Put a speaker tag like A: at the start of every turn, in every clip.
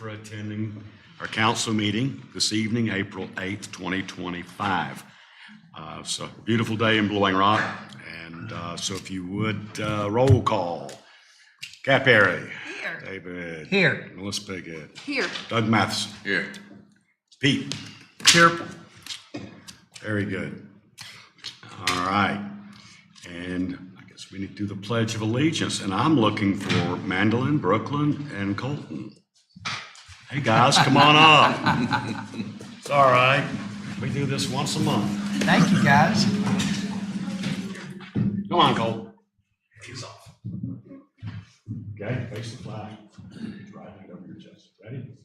A: for attending our council meeting this evening, April 8th, 2025. It's a beautiful day in Blowing Rock, and so if you would, roll call. Kat Perry.
B: Here.
A: David.
C: Here.
A: Melissa Piggott.
B: Here.
A: Doug Matheson.
D: Here.
A: Pete.
C: Here.
A: Very good. All right. And I guess we need to do the Pledge of Allegiance, and I'm looking for Mandolin, Brooklyn, and Colton. Hey, guys, come on up. It's all right. We do this once a month.
C: Thank you, guys.
A: Come on, Cole. He's off. Okay, face the flag. Right hand over your chest. Ready?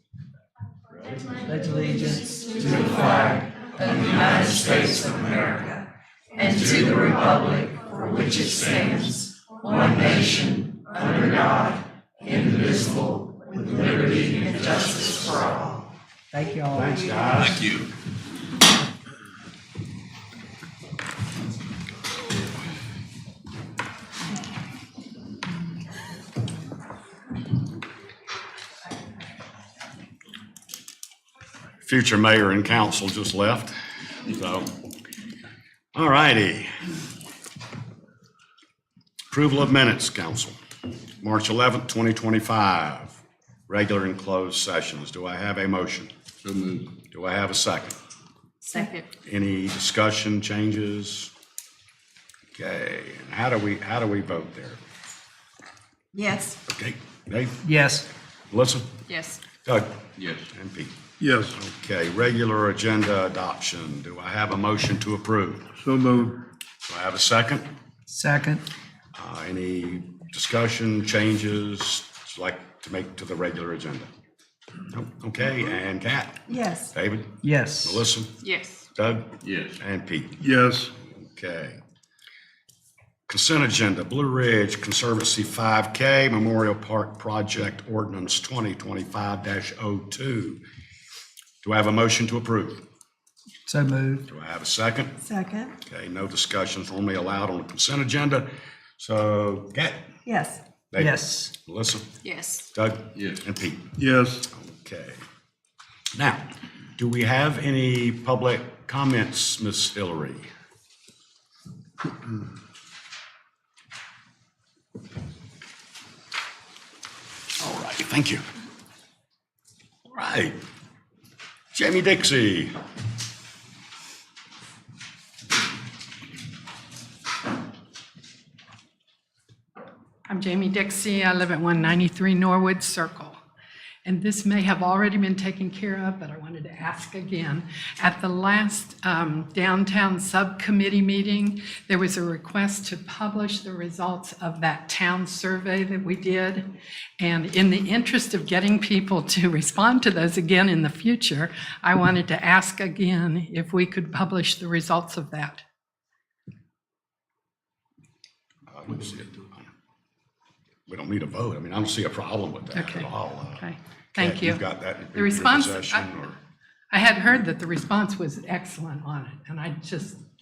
A: Ready?
C: Pledge allegiance
E: to the flag of the United States of America and to the republic for which it stands, one nation, under God, indivisible, with liberty and justice for all.
C: Thank you all.
A: Thanks, guys.
D: Thank you.
A: Future mayor and council just left, so, all righty. Approval of minutes, council. March 11th, 2025, regular and closed sessions. Do I have a motion?
D: So moved.
A: Do I have a second?
B: Second.
A: Any discussion, changes? Okay, and how do we vote there?
B: Yes.
A: Okay, Dave,
C: Yes.
A: Melissa,
B: Yes.
A: Doug,
D: Yes.
A: and Pete.
D: Yes.
A: Okay, regular agenda adoption. Do I have a motion to approve?
D: So moved.
A: Do I have a second?
C: Second.
A: Any discussion, changes you'd like to make to the regular agenda? Nope. Okay, and Kat?
B: Yes.
A: David?
C: Yes.
A: Melissa?
B: Yes.
A: Doug?
D: Yes.
A: And Pete?
D: Yes.
A: Okay. Consent agenda, Blue Ridge Conservancy 5K Memorial Park Project Ordinance 2025-02. Do I have a motion to approve?
C: So moved.
A: Do I have a second?
B: Second.
A: Okay, no discussions normally allowed on the consent agenda. So, Kat?
B: Yes.
A: David?
C: Yes.
A: Melissa?
B: Yes.
A: Doug?
D: Yes.
A: And Pete?
D: Yes.
A: Okay. Now, do we have any public comments, Ms. Hillary? All right, thank you. All right. Jamie Dixie.
F: I'm Jamie Dixie. I live at 193 Norwood Circle. And this may have already been taken care of, but I wanted to ask again. At the last downtown subcommittee meeting, there was a request to publish the results of that town survey that we did. And in the interest of getting people to respond to those again in the future, I wanted to ask again if we could publish the results of that.
A: Let's see it. We don't need a vote. I mean, I don't see a problem with that
F: Okay.
A: at all.
F: Okay, thank
A: Kat,
F: you.
A: You've got that in
F: The
A: your
F: response,
A: possession, or?
F: I had heard that the response was excellent on it, and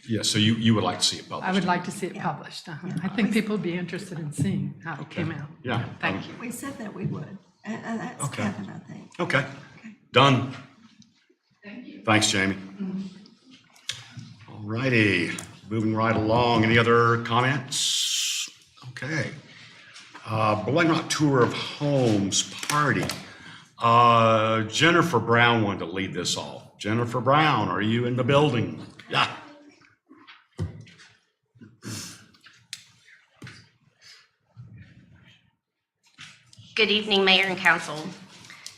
A: Yeah, so you would like to see it published?
F: I would like to see it published. I think people would be interested in seeing how it came out.
A: Yeah.
F: Thank you.
B: We said that we would. And that's
A: Okay.
B: Kevin, I think.
A: Okay, done. Thank you. Thanks, Jamie. All righty, moving right along. Any other comments? Okay. Blowing Rock Tour of Homes Party. Jennifer Brown wanted to lead this off. Jennifer Brown, are you in the building? Yeah.
G: Good evening, Mayor and Council.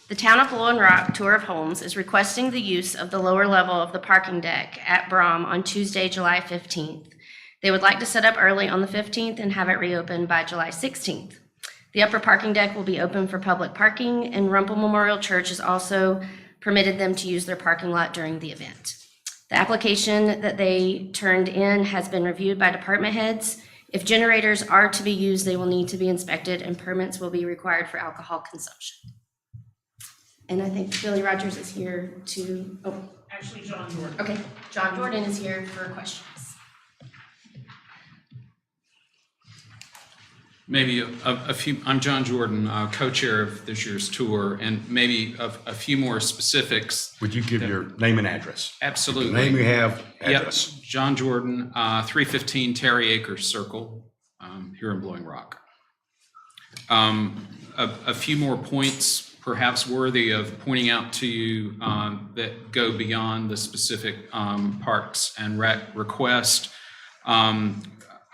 G: The Town of Blowing Rock Tour of Homes is requesting the use of the lower level of the parking deck at Brom on Tuesday, July 15th. They would like to set up early on the 15th and have it reopened by July 16th. The upper parking deck will be open for public parking, and Rumpel Memorial Church has also permitted them to use their parking lot during the event. The application that they turned in has been reviewed by department heads. If generators are to be used, they will need to be inspected, and permits will be required for alcohol consumption. And I think Billy Rogers is here to, actually John Jordan. Okay, John Jordan is here for questions.
D: Maybe a few, I'm John Jordan, co-chair of this year's tour, and maybe a few more specifics.
A: Would you give your name and address?
D: Absolutely.
A: The name you have,
D: Yep,
A: address.
D: John Jordan, 315 Terry Acres Circle, here in Blowing Rock. A few more points perhaps worthy of pointing out to you that go beyond the specific Parks and Rec request.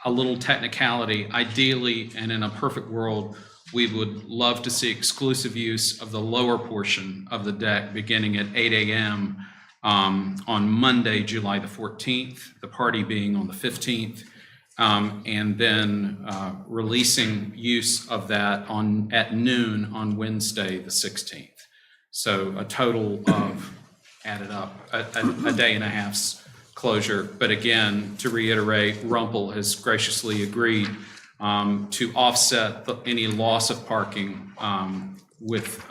D: A little technicality, ideally, and in a perfect world, we would love to see exclusive use of the lower portion of the deck beginning at 8 a.m. On Monday, July the 14th, the party being on the 15th, and then releasing use of that at noon on Wednesday, the 16th. So a total of, added up, a day and a half's closure. But again, to reiterate, Rumpel has graciously agreed to offset any loss of parking with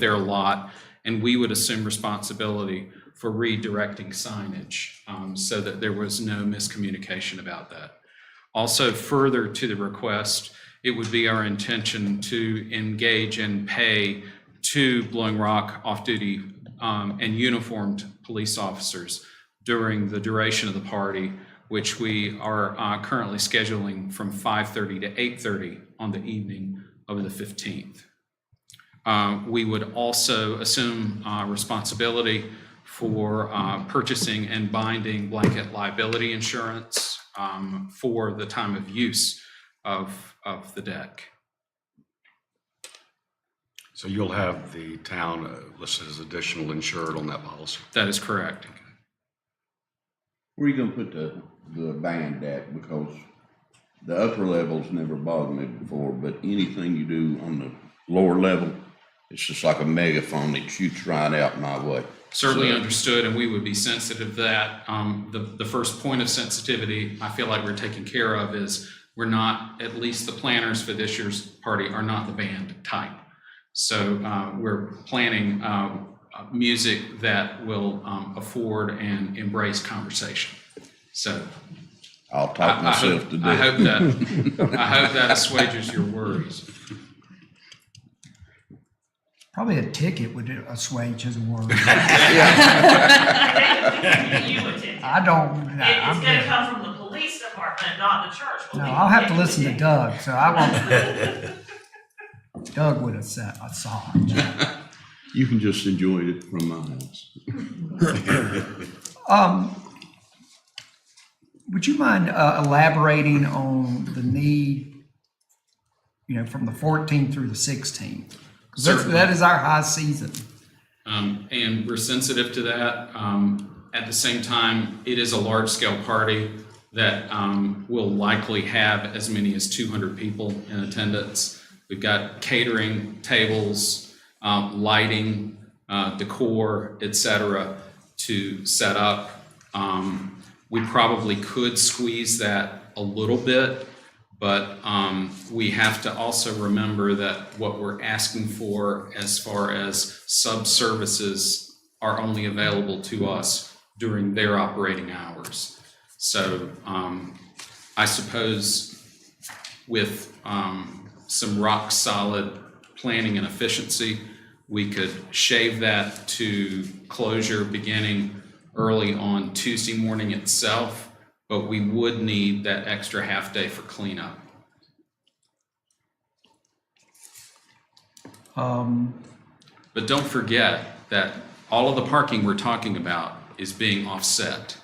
D: their lot, and we would assume responsibility for redirecting signage so that there was no miscommunication about that. Also, further to the request, it would be our intention to engage and pay 2 Blowing Rock off-duty and uniformed police officers during the duration of the party, which we are currently scheduling from 5:30 to 8:30 on the evening of the 15th. We would also assume responsibility for purchasing and binding blanket liability insurance for the time of use of the deck.
A: So you'll have the town listed as additional insured on that policy?
D: That is correct.
H: Where are you gonna put the band at? Because the upper levels never bothered me before, but anything you do on the lower level, it's just like a megaphone that shoots right out my way.
D: Certainly
H: So-
D: understood, and we would be sensitive to that. The first point of sensitivity I feel like we're taking care of is we're not, at least the planners for this year's party are not the band type. So we're planning music that will afford and embrace conversation. So
H: I'll talk myself to
D: I
H: death.
D: hope that assuages your worries.
C: Probably a ticket would assuage his worries.
I: You would take it.
C: I don't,
I: It's
C: I'm
I: gonna
C: good.
I: come from the police department, not the church.
C: No, I'll have to listen to Doug, so I won't. Doug would have said, I saw it.
H: You can just enjoy it from my house.
C: Would you mind elaborating on the need, from the 14th through the 16th? Because that is our high season.
D: And we're sensitive to that. At the same time, it is a large-scale party that will likely have as many as 200 people in attendance. We've got catering, tables, lighting, decor, et cetera, to set up. We probably could squeeze that a little bit, but we have to also remember that what we're asking for as far as sub-services are only available to us during their operating hours. So I suppose with some rock solid planning and efficiency, we could shave that to closure beginning early on Tuesday morning itself, but we would need that extra half day for cleanup. But don't forget that all of the parking we're talking about is being offset.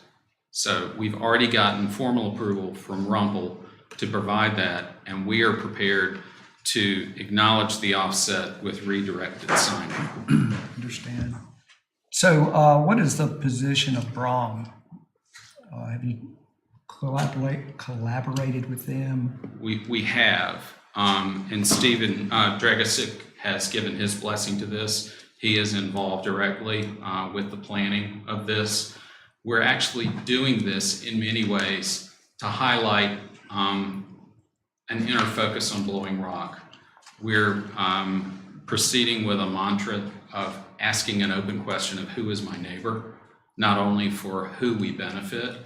D: So we've already gotten formal approval from Rumpel to provide that, and we are prepared to acknowledge the offset with redirected signing.
C: Understand. So what is the position of Brom? Have you collaborated with them?
D: We have, and Stephen Dragosic has given his blessing to this. He is involved directly with the planning of this. We're actually doing this in many ways to highlight an inner focus on Blowing Rock. We're proceeding with a mantra of asking an open question of who is my neighbor, not only for who we benefit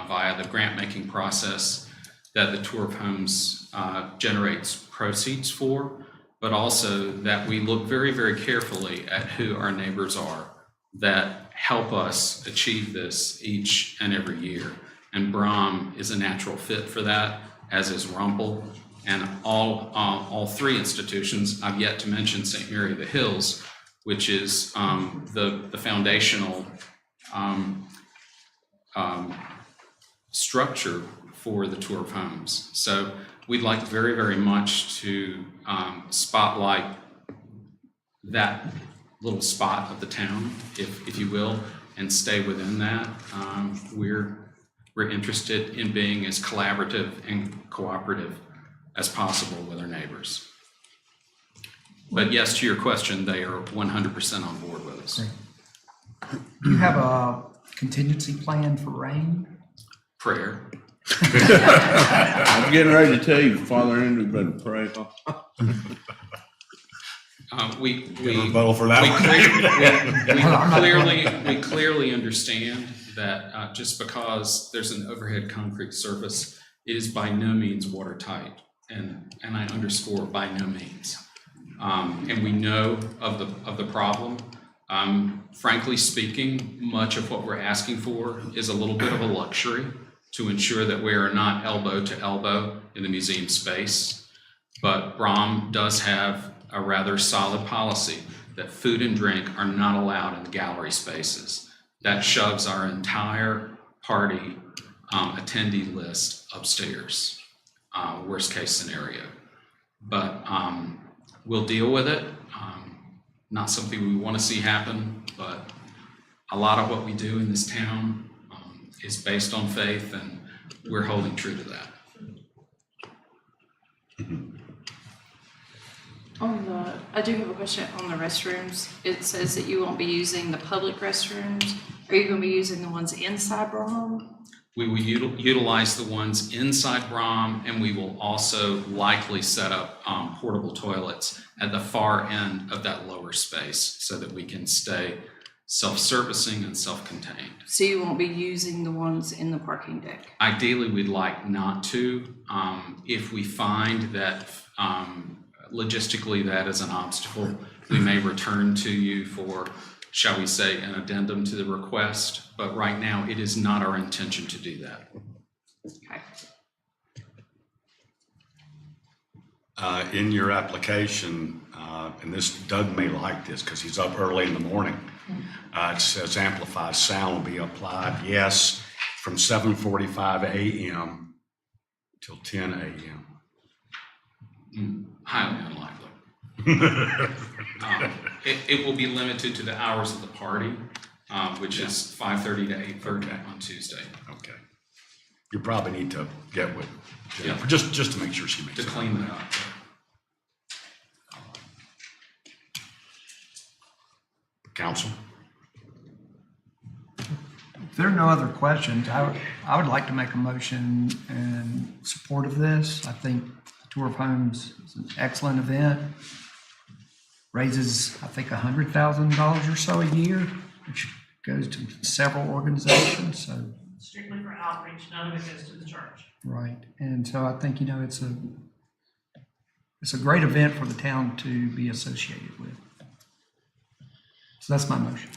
D: via the grant-making process, that the Tour of Homes generates proceeds for, but also that we look very, very carefully at who our neighbors are that help us achieve this each and every year. And Brom is a natural fit for that, as is Rumpel. And all three institutions, I've yet to mention St. Mary of the Hills, which is the foundational structure for the Tour of Homes. So we'd like very, very much to spotlight that little spot of the town, if you will, and stay within that. We're interested in being as collaborative and cooperative as possible with our neighbors. But yes, to your question, they are 100% on board with us.
C: Do you have a contingency plan for rain?
D: Prayer.
H: I'm getting ready to tell you, Father Andrew better pray.
D: We
A: Rebuttal for that one.
D: we clearly understand that just because there's an overhead concrete surface, it is by no means watertight, and I underscore by no means. And we know of the problem. Frankly speaking, much of what we're asking for is a little bit of a luxury to ensure that we are not elbow to elbow in the museum space. But Brom does have a rather solid policy that food and drink are not allowed in the gallery spaces. That shoves our entire party attendee list upstairs, worst case scenario. But we'll deal with it. Not something we want to see happen, but a lot of what we do in this town is based on faith, and we're holding true to that.
E: I do have a question on the restrooms. It says that you won't be using the public restrooms. Are you going to be using the ones inside Brom?
D: We will utilize the ones inside Brom, and we will also likely set up portable toilets at the far end of that lower space so that we can stay self-servicing and self-contained.
E: So you won't be using the ones in the parking deck?
D: Ideally, we'd like not to. If we find that logistically that is an obstacle, we may return to you for, shall we say, an addendum to the request. But right now, it is not our intention to do that.
E: Okay.
A: In your application, and this, Doug may like this because he's up early in the morning. It says amplified sound will be applied, yes, from 7:45 a.m. till 10 a.m.
D: Highly unlikely. It will be limited to the hours of the party, which is 5:30 to 8:30 on Tuesday.
A: Okay. You probably need to get with Jennifer,
D: Yeah.
A: just to make sure she makes
D: To
A: it.
D: clean that up.
A: Council?
C: If there are no other questions, I would like to make a motion in support of this. I think the Tour of Homes is an excellent event. Raises, I think, $100,000 or so a year, which goes to several organizations, so,
I: Strictly for outreach, none of it goes to the church.
C: right. And so I think, it's a great event for the town to be associated with. So that's my motion.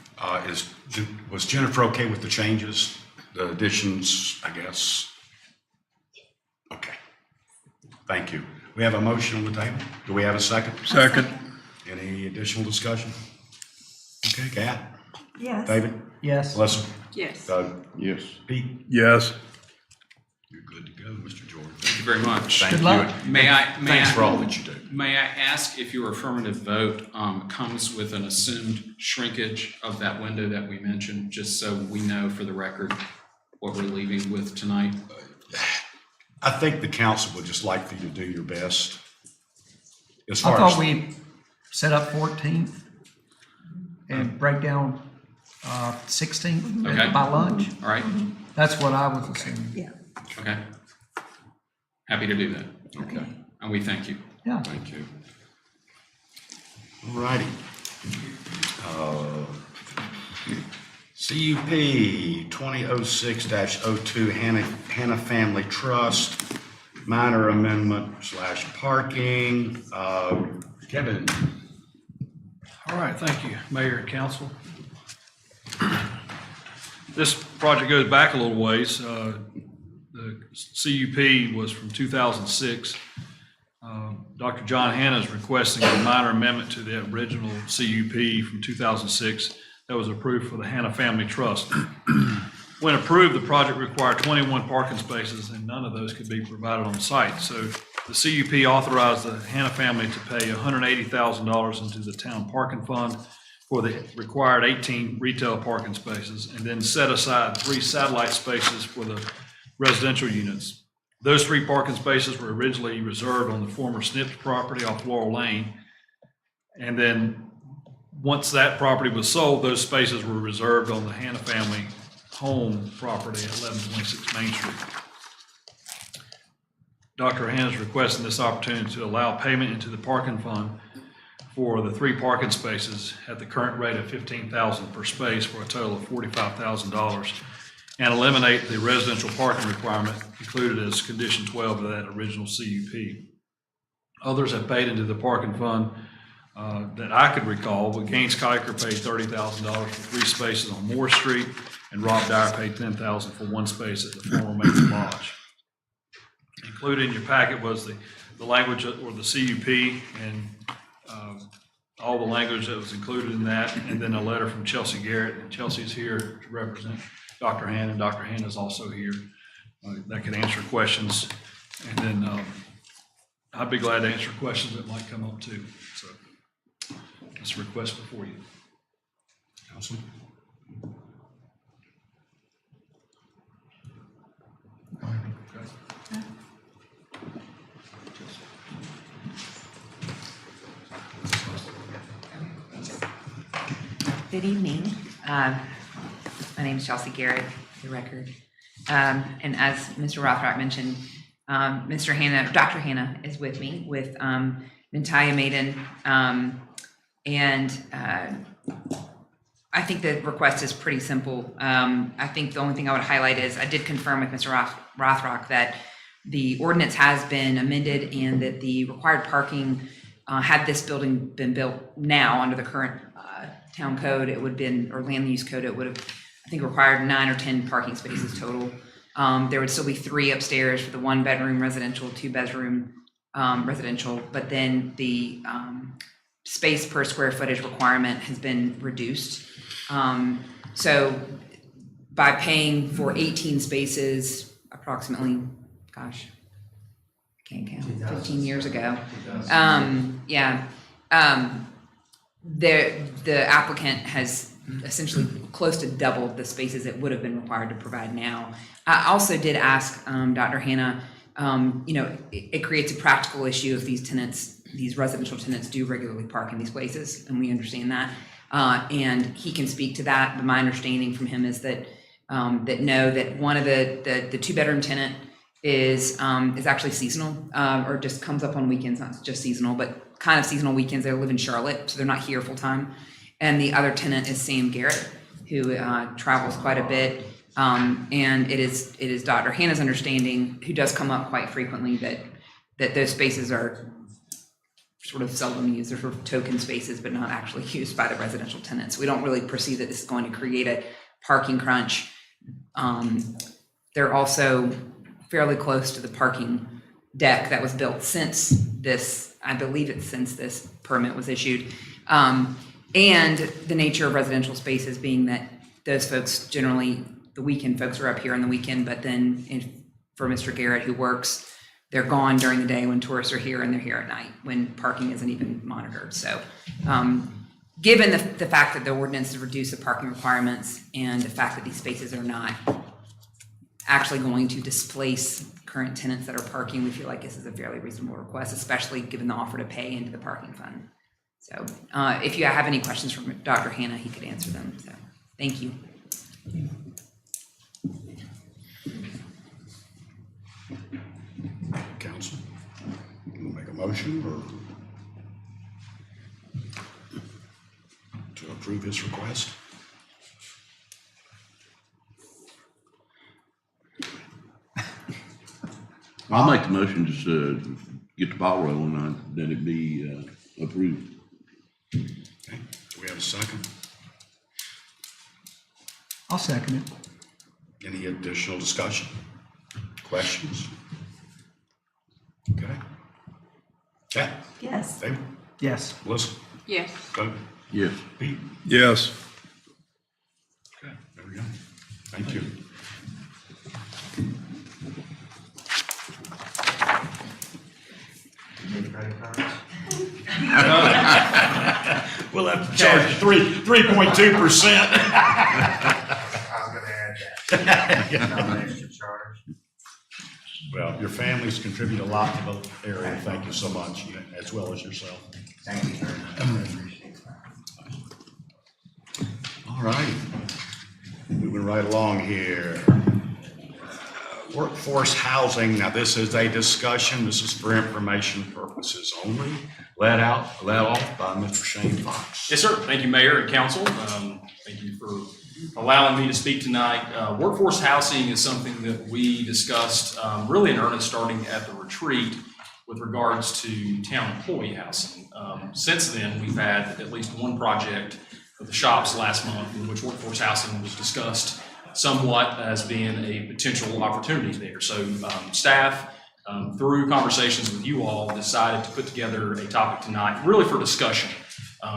A: Was Jennifer okay with the changes, the additions, I guess? Okay. Thank you. We have a motion on the table. Do we have a second?
B: Second.
A: Any additional discussion? Okay, Kat?
B: Yes.
A: David?
C: Yes.
A: Melissa?
E: Yes.
A: Doug?
H: Yes.
A: Pete?
B: Yes.
A: You're good to go, Mr. Jordan.
D: Thank you very much.
A: Thank
C: Good
A: you.
C: luck.
A: Thanks for all that you do.
D: May I ask if your affirmative vote comes with an assumed shrinkage of that window that we mentioned, just so we know for the record what we're leaving with tonight?
A: I think the council would just like for you to do your best. As
C: I
A: far
C: thought
A: as,
C: we set up 14th and break down 16th
D: Okay.
C: by lunch.
D: All right?
C: That's what I was assuming.
B: Yeah.
D: Okay. Happy to do that.
A: okay,
D: And we thank you.
C: Yeah.
A: thank you. All righty. CUP 2006-02 Hannah Family Trust. minor amendment / parking. Kevin?
J: All right, thank you, Mayor and Council. This project goes back a little ways. The CUP was from 2006. Dr. John Hanna is requesting a minor amendment to the original CUP from 2006 that was approved for the Hanna Family Trust. When approved, the project required 21 parking spaces, and none of those could be provided on site. So the CUP authorized the Hanna family to pay $180,000 into the town parking fund for the required 18 retail parking spaces, and then set aside 3 satellite spaces for the residential units. Those 3 parking spaces were originally reserved on the former Snips property off Laurel Lane. And then once that property was sold, those spaces were reserved on the Hanna family home property at 1126 Main Street. Dr. Hanna is requesting this opportunity to allow payment into the parking fund for the 3 parking spaces at the current rate of $15,000 per space for a total of $45,000, and eliminate the residential parking requirement included as condition 12 of that original CUP. Others have paid into the parking fund that I could recall, but Gaines Kiker paid $30,000 for 3 spaces on Moore Street, and Rob Dyer paid $10,000 for 1 space at the former Maple Lodge. Included in your packet was the language or the CUP and all the language that was included in that, and then a letter from Chelsea Garrett. And Chelsea is here to represent Dr. Hanna, and Dr. Hanna is also here that can answer questions. And then I'd be glad to answer questions that might come up too. So that's a request before you.
A: Council?
K: Good evening. My name is Chelsea Garrett, for the record. And as Mr. Rothrock mentioned, Mr. Hanna, Dr. Hanna is with me with Natalia Maiden. I think the request is pretty simple. I think the only thing I would highlight is I did confirm with Mr. Rothrock that the ordinance has been amended and that the required parking, had this building been built now under the current town code, it would have been, or land use code, it would have, I think, required 9 or 10 parking spaces total. There would still be 3 upstairs for the 1-bedroom residential, 2-bedroom residential, but then the space per square footage requirement has been reduced. So by paying for 18 spaces, approximately, gosh, I can't count, 15 years ago. The applicant has essentially close to doubled the spaces it would have been required to provide now. I also did ask Dr. Hanna, it creates a practical issue if these tenants, these residential tenants do regularly park in these places, and we understand that. And he can speak to that, but my understanding from him is that that one of the 2-bedroom tenant is actually seasonal, or just comes up on weekends, not just seasonal, but kind of seasonal weekends. They live in Charlotte, so they're not here full time. And the other tenant is Sam Garrett, who travels quite a bit. And it is Dr. Hanna's understanding, who does come up quite frequently, that those spaces are sort of seldom used. They're sort of token spaces, but not actually used by the residential tenants. We don't really perceive that this is going to create a parking crunch. They're also fairly close to the parking deck that was built since this, I believe it's since this permit was issued. And the nature of residential spaces being that those folks generally, the weekend folks are up here on the weekend, but then for Mr. Garrett who works, they're gone during the day when tourists are here, and they're here at night when parking isn't even monitored. So given the fact that the ordinance has reduced the parking requirements and the fact that these spaces are not actually going to displace current tenants that are parking, we feel like this is a fairly reasonable request, especially given the offer to pay into the parking fund. So if you have any questions from Dr. Hanna, he could answer them. So thank you.
A: Council, you make a motion or to approve his request?
H: I'll make the motion just to get the ball rolling, that it be approved.
A: Okay, do we have a second?
C: I'll second it.
A: Any additional discussion? Questions? Okay. Kat?
B: Yes.
A: David?
C: Yes.
A: Melissa?
B: Yes.
A: Doug?
H: Yes.
A: Pete?
J: Yes.
A: Okay, there we go. Thank you. We'll have to charge 3.2%.
L: I was gonna add that. No extra charge.
A: Well, your families contribute a lot to the area. Thank you so much, as well as yourself.
L: Thank you very much. I appreciate that.
A: All right. Moving right along here. Workforce housing. Now, this is a discussion. This is for information purposes only. Led off by Mr. Shane Fox.
M: Yes, sir. Thank you, Mayor and Council. Thank you for allowing me to speak tonight. Workforce housing is something that we discussed really in earnest starting at the retreat with regards to town employee housing. Since then, we've had at least one project of the shops last month in which workforce housing was discussed somewhat as being a potential opportunity there. So staff, through conversations with you all, decided to put together a topic tonight really for discussion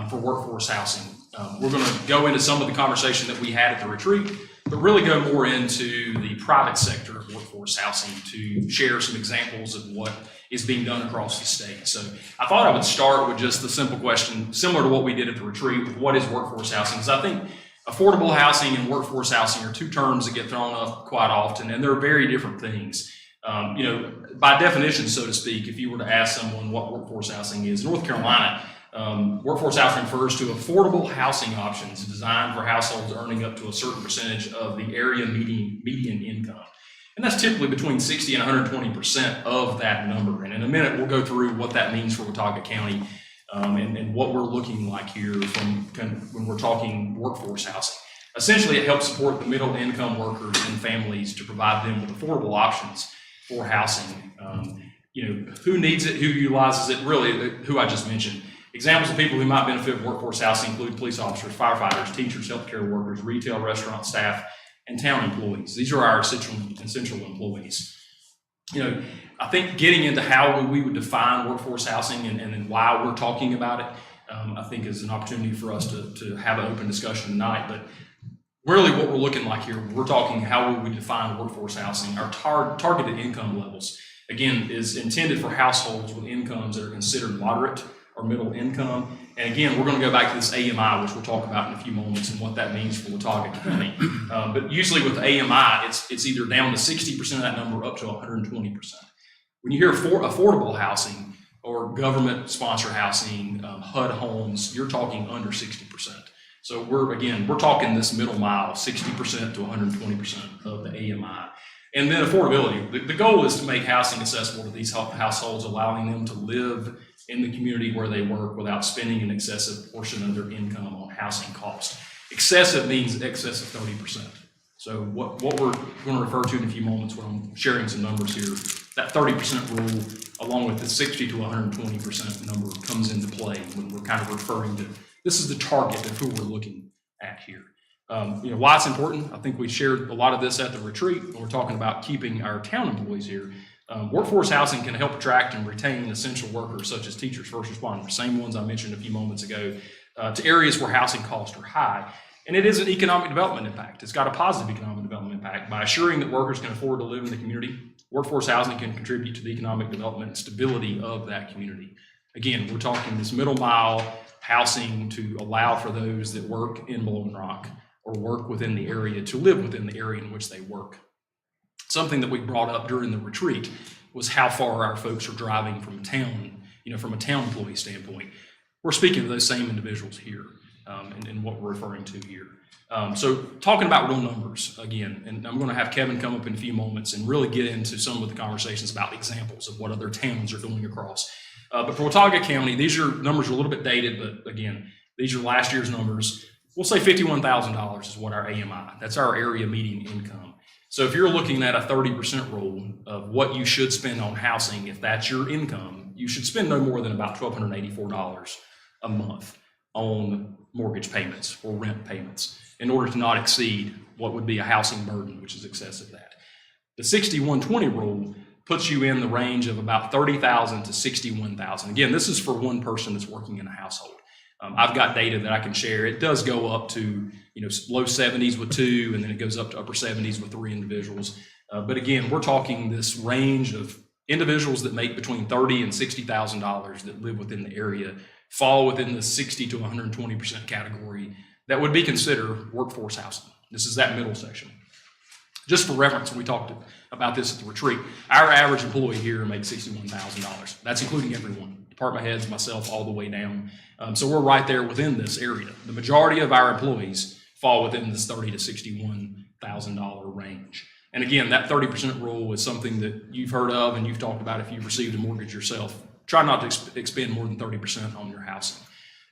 M: for workforce housing. We're going to go into some of the conversation that we had at the retreat, but really go more into the private sector of workforce housing to share some examples of what is being done across the state. So I thought I would start with just the simple question, similar to what we did at the retreat, with what is workforce housing? Because I think affordable housing and workforce housing are two terms that get thrown up quite often, and they're very different things. By definition, so to speak, if you were to ask someone what workforce housing is, North Carolina, workforce housing refers to affordable housing options designed for households earning up to a certain percentage of the area median income. And that's typically between 60 and 120% of that number. And in a minute, we'll go through what that means for Watauga County and what we're looking like here from when we're talking workforce housing. Essentially, it helps support the middle income workers and families to provide them with affordable options for housing. Who needs it, who utilizes it, really who I just mentioned. Examples of people who might benefit from workforce housing include police officers, firefighters, teachers, healthcare workers, retail, restaurant staff, and town employees. These are our essential employees. I think getting into how we would define workforce housing and why we're talking about it, I think is an opportunity for us to have an open discussion tonight. But really what we're looking like here, we're talking how would we define workforce housing. Our targeted income levels, again, is intended for households with incomes that are considered moderate or middle income. And again, we're going to go back to this AMI, which we'll talk about in a few moments and what that means for Watauga County. But usually with AMI, it's either down to 60% of that number up to 120%. When you hear affordable housing or government sponsored housing, HUD homes, you're talking under 60%. So we're talking this middle mile, 60% to 120% of the AMI. And then affordability. The goal is to make housing accessible to these households, allowing them to live in the community where they work without spending an excessive portion of their income on housing costs. Excessive means excess of 30%. So what we're going to refer to in a few moments when I'm sharing some numbers here, that 30% rule, along with the 60 to 120% number, comes into play when we're kind of referring to, this is the target of who we're looking at here. Why it's important, I think we shared a lot of this at the retreat, and we're talking about keeping our town employees here. Workforce housing can help attract and retain essential workers such as teachers, first responders, same ones I mentioned a few moments ago, to areas where housing costs are high. And it is an economic development impact. It's got a positive economic development impact. By assuring that workers can afford to live in the community, workforce housing can contribute to the economic development and stability of that community. Again, we're talking this middle mile housing to allow for those that work in Blowing Rock or work within the area to live within the area in which they work. Something that we brought up during the retreat was how far our folks are driving from town, from a town employee standpoint. We're speaking to those same individuals here and what we're referring to here. So talking about real numbers again, and I'm going to have Kevin come up in a few moments and really get into some of the conversations about examples of what other towns are doing across. But for Watauga County, these numbers are a little bit dated, but again, these are last year's numbers. We'll say $51,000 is what our AMI, that's our area median income. So if you're looking at a 30% rule of what you should spend on housing, if that's your income, you should spend no more than about $1,284 a month on mortgage payments or rent payments in order to not exceed what would be a housing burden, which is excessive that. The 60-120 rule puts you in the range of about $30,000 to $61,000. Again, this is for one person that's working in a household. I've got data that I can share. It does go up to, low 70s with 2, and then it goes up to upper 70s with 3 individuals. But again, we're talking this range of individuals that make between $30,000 and $60,000 that live within the area fall within the 60 to 120% category that would be considered workforce housing. This is that middle section. Just for reference, we talked about this at the retreat. Our average employee here makes $61,000. That's including everyone, department heads, myself, all the way down. So we're right there within this area. The majority of our employees fall within this $30,000 to $61,000 range. And again, that 30% rule is something that you've heard of and you've talked about if you've received a mortgage yourself. Try not to expend more than 30% on your housing.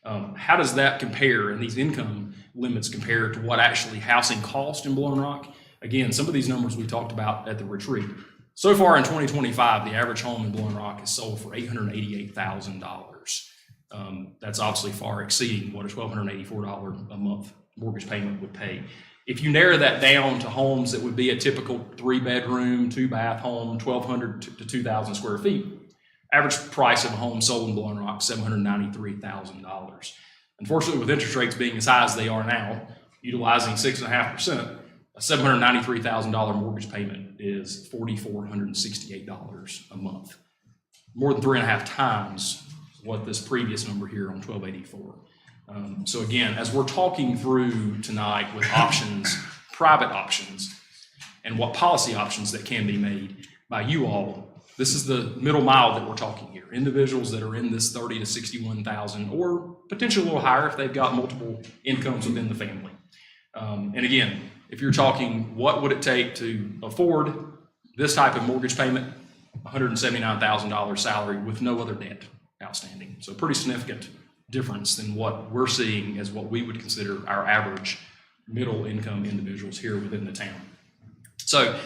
M: How does that compare, and these income limits compare to what actually housing costs in Blowing Rock? Again, some of these numbers we talked about at the retreat. So far in 2025, the average home in Blowing Rock is sold for $888,000. That's obviously far exceeding what a $1,284 a month mortgage payment would pay. If you narrow that down to homes that would be a typical 3-bedroom, 2-bath home, 1,200 to 2,000 square feet, average price of a home sold in Blowing Rock, $793,000. Unfortunately, with interest rates being as high as they are now, utilizing 6.5%, a $793,000 mortgage payment is $4,468 a month, more than 3.5 times what this previous number here on 1284. So again, as we're talking through tonight with options, private options, and what policy options that can be made by you all, this is the middle mile that we're talking here. Individuals that are in this 30 to 61,000, or potentially a little higher if they've got multiple incomes within the family. And again, if you're talking what would it take to afford this type of mortgage payment, $179,000 salary with no other debt outstanding. So pretty significant difference than what we're seeing as what we would consider our average middle income individuals here within the town. So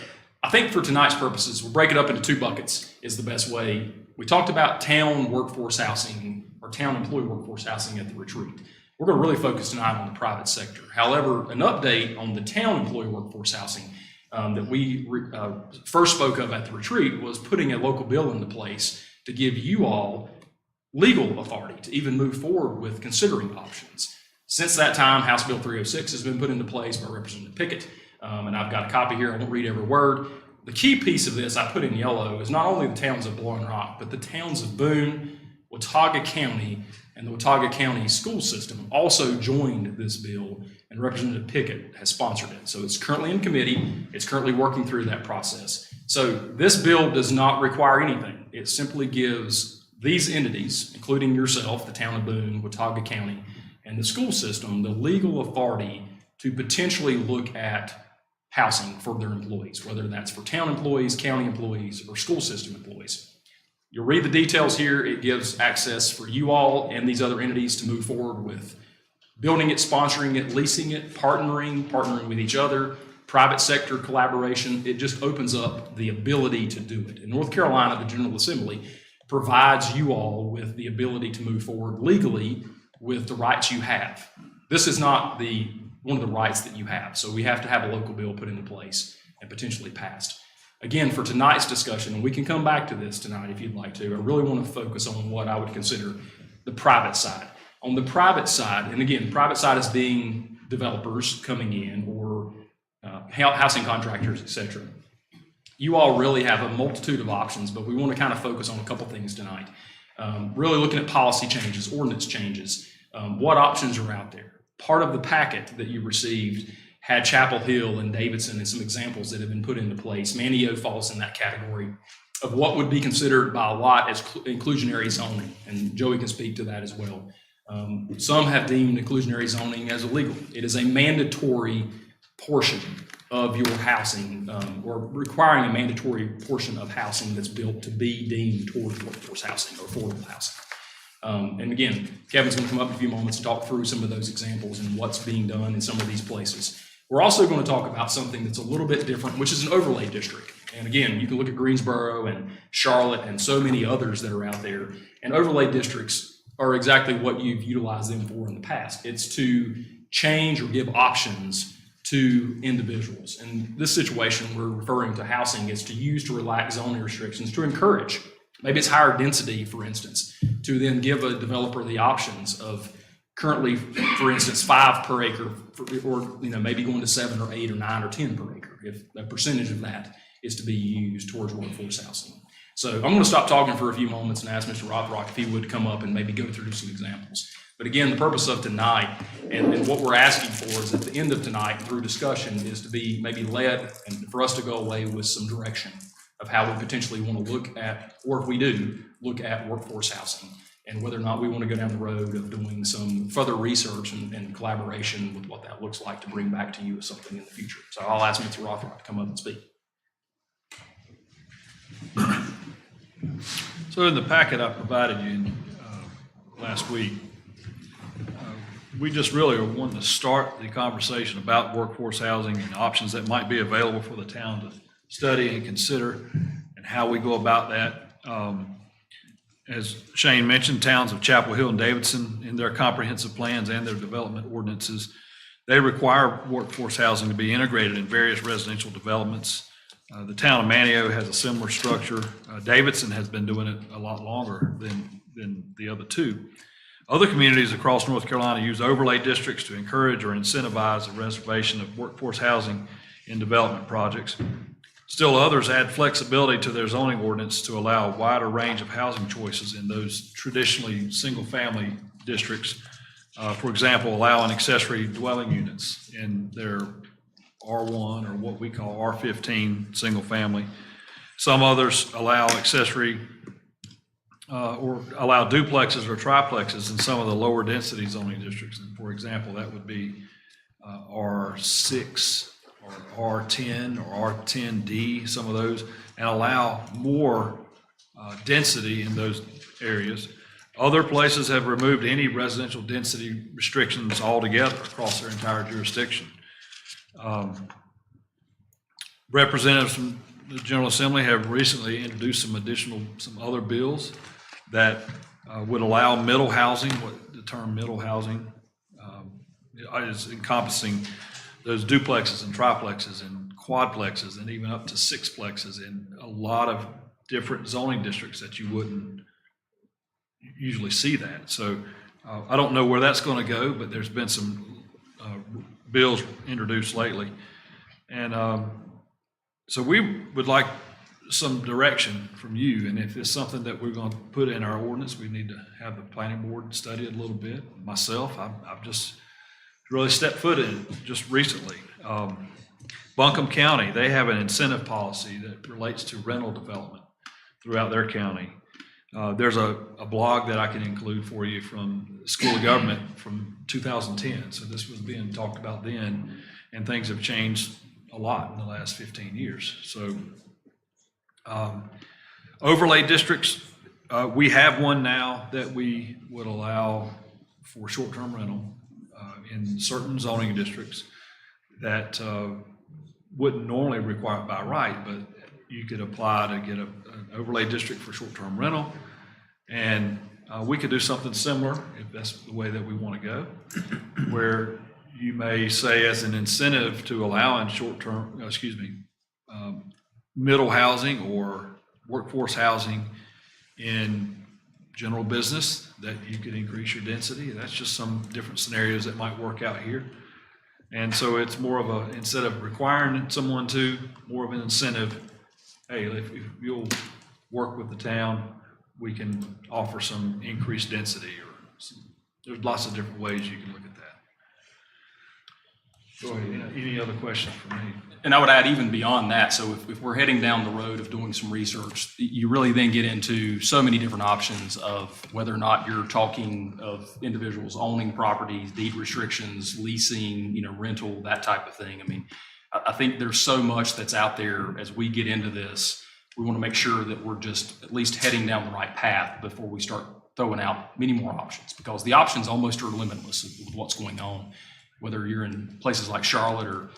M: I think for tonight's purposes, we'll break it up into 2 buckets is the best way. We talked about town workforce housing or town employee workforce housing at the retreat. We're going to really focus tonight on the private sector. However, an update on the town employee workforce housing that we first spoke of at the retreat was putting a local bill into place to give you all legal authority to even move forward with considering options. Since that time, House Bill 306 has been put into place by Representative Pickett, and I've got a copy here. I won't read every word. The key piece of this I put in yellow is not only the towns of Blowing Rock, but the towns of Boone, Watauga County, and the Watauga County school system also joined this bill, and Representative Pickett has sponsored it. So it's currently in committee. It's currently working through that process. So this bill does not require anything. It simply gives these entities, including yourself, the town of Boone, Watauga County, and the school system, the legal authority to potentially look at housing for their employees, whether that's for town employees, county employees, or school system employees. You'll read the details here. It gives access for you all and these other entities to move forward with building it, sponsoring it, leasing it, partnering with each other, private sector collaboration. It just opens up the ability to do it. In North Carolina, the General Assembly provides you all with the ability to move forward legally with the rights you have. This is not one of the rights that you have. So we have to have a local bill put into place and potentially passed. Again, for tonight's discussion, and we can come back to this tonight if you'd like to, I really want to focus on what I would consider the private side. On the private side, and again, private side is being developers coming in or housing contractors, et cetera. You all really have a multitude of options, but we want to kind of focus on a couple things tonight. Really looking at policy changes, ordinance changes, what options are out there. Part of the packet that you received had Chapel Hill and Davidson and some examples that have been put into place. Manio falls in that category of what would be considered by a lot as inclusionary zoning, and Joey can speak to that as well. Some have deemed inclusionary zoning as illegal. It is a mandatory portion of your housing, or requiring a mandatory portion of housing that's built to be deemed toward workforce housing or affordable housing. And again, Kevin's going to come up in a few moments and talk through some of those examples and what's being done in some of these places. We're also going to talk about something that's a little bit different, which is an overlay district. And again, you can look at Greensboro and Charlotte and so many others that are out there. And overlay districts are exactly what you've utilized them for in the past. It's to change or give options to individuals. In this situation, we're referring to housing, is to use to relax zoning restrictions to encourage. Maybe it's higher density, for instance, to then give a developer the options of currently, for instance, 5 per acre, or maybe going to 7 or 8 or 9 or 10 per acre, if a percentage of that is to be used towards workforce housing. So I'm going to stop talking for a few moments and ask Mr. Rothrock if he would come up and maybe go through some examples. But again, the purpose of tonight and what we're asking for is at the end of tonight through discussion is to be maybe led and for us to go away with some direction of how we potentially want to look at, or if we do, look at workforce housing and whether or not we want to go down the road of doing some further research and collaboration with what that looks like to bring back to you as something in the future. So I'll ask Mr. Rothrock to come up and speak.
J: So in the packet I provided you last week, we just really are wanting to start the conversation about workforce housing and options that might be available for the town to study and consider and how we go about that. As Shane mentioned, towns of Chapel Hill and Davidson in their comprehensive plans and their development ordinances, they require workforce housing to be integrated in various residential developments. The town of Manteo has a similar structure. Davidson has been doing it a lot longer than the other two. Other communities across North Carolina use overlay districts to encourage or incentivize the reservation of workforce housing in development projects. Still others add flexibility to their zoning ordinance to allow a wider range of housing choices in those traditionally single-family districts. For example, allowing accessory dwelling units in their R1 or what we call R15 single-family. Some others allow accessory or allow duplexes or triplexes in some of the lower density zoning districts. And for example, that would be R6 or R10 or R10D, some of those, and allow more density in those areas. Other places have removed any residential density restrictions altogether across their entire jurisdiction. Representatives from the General Assembly have recently introduced some other bills that would allow middle housing. What the term middle housing is encompassing those duplexes and triplexes and quadplexes and even up to sixplexes in a lot of different zoning districts that you wouldn't usually see that. So I don't know where that's going to go, but there's been some bills introduced lately. And so we would like some direction from you. And if it's something that we're going to put in our ordinance, we need to have the planning board study it a little bit. Myself, I've just really stepped foot in it just recently. Buncombe County, they have an incentive policy that relates to rental development throughout their county. There's a blog that I can include for you from the School of Government from 2010. So this was being talked about then, and things have changed a lot in the last 15 years. So overlay districts, we have one now that we would allow for short-term rental in certain zoning districts that wouldn't normally require it by right, but you could apply to get an overlay district for short-term rental. And we could do something similar if that's the way that we want to go, where you may say as an incentive to allowing middle housing or workforce housing in general business, that you could increase your density. That's just some different scenarios that might work out here. And so it's more of a, instead of requiring someone to, more of an incentive. Hey, if you'll work with the town, we can offer some increased density, or there's lots of different ways you can look at that. Go ahead, any other questions for me?
M: And I would add even beyond that, so if we're heading down the road of doing some research, you really then get into so many different options of whether or not you're talking of individuals owning properties, deed restrictions, leasing, rental, that type of thing. I mean, I think there's so much that's out there as we get into this. We want to make sure that we're just at least heading down the right path before we start throwing out many more options, because the options almost are limitless with what's going on. whether you're in places like Charlotte or,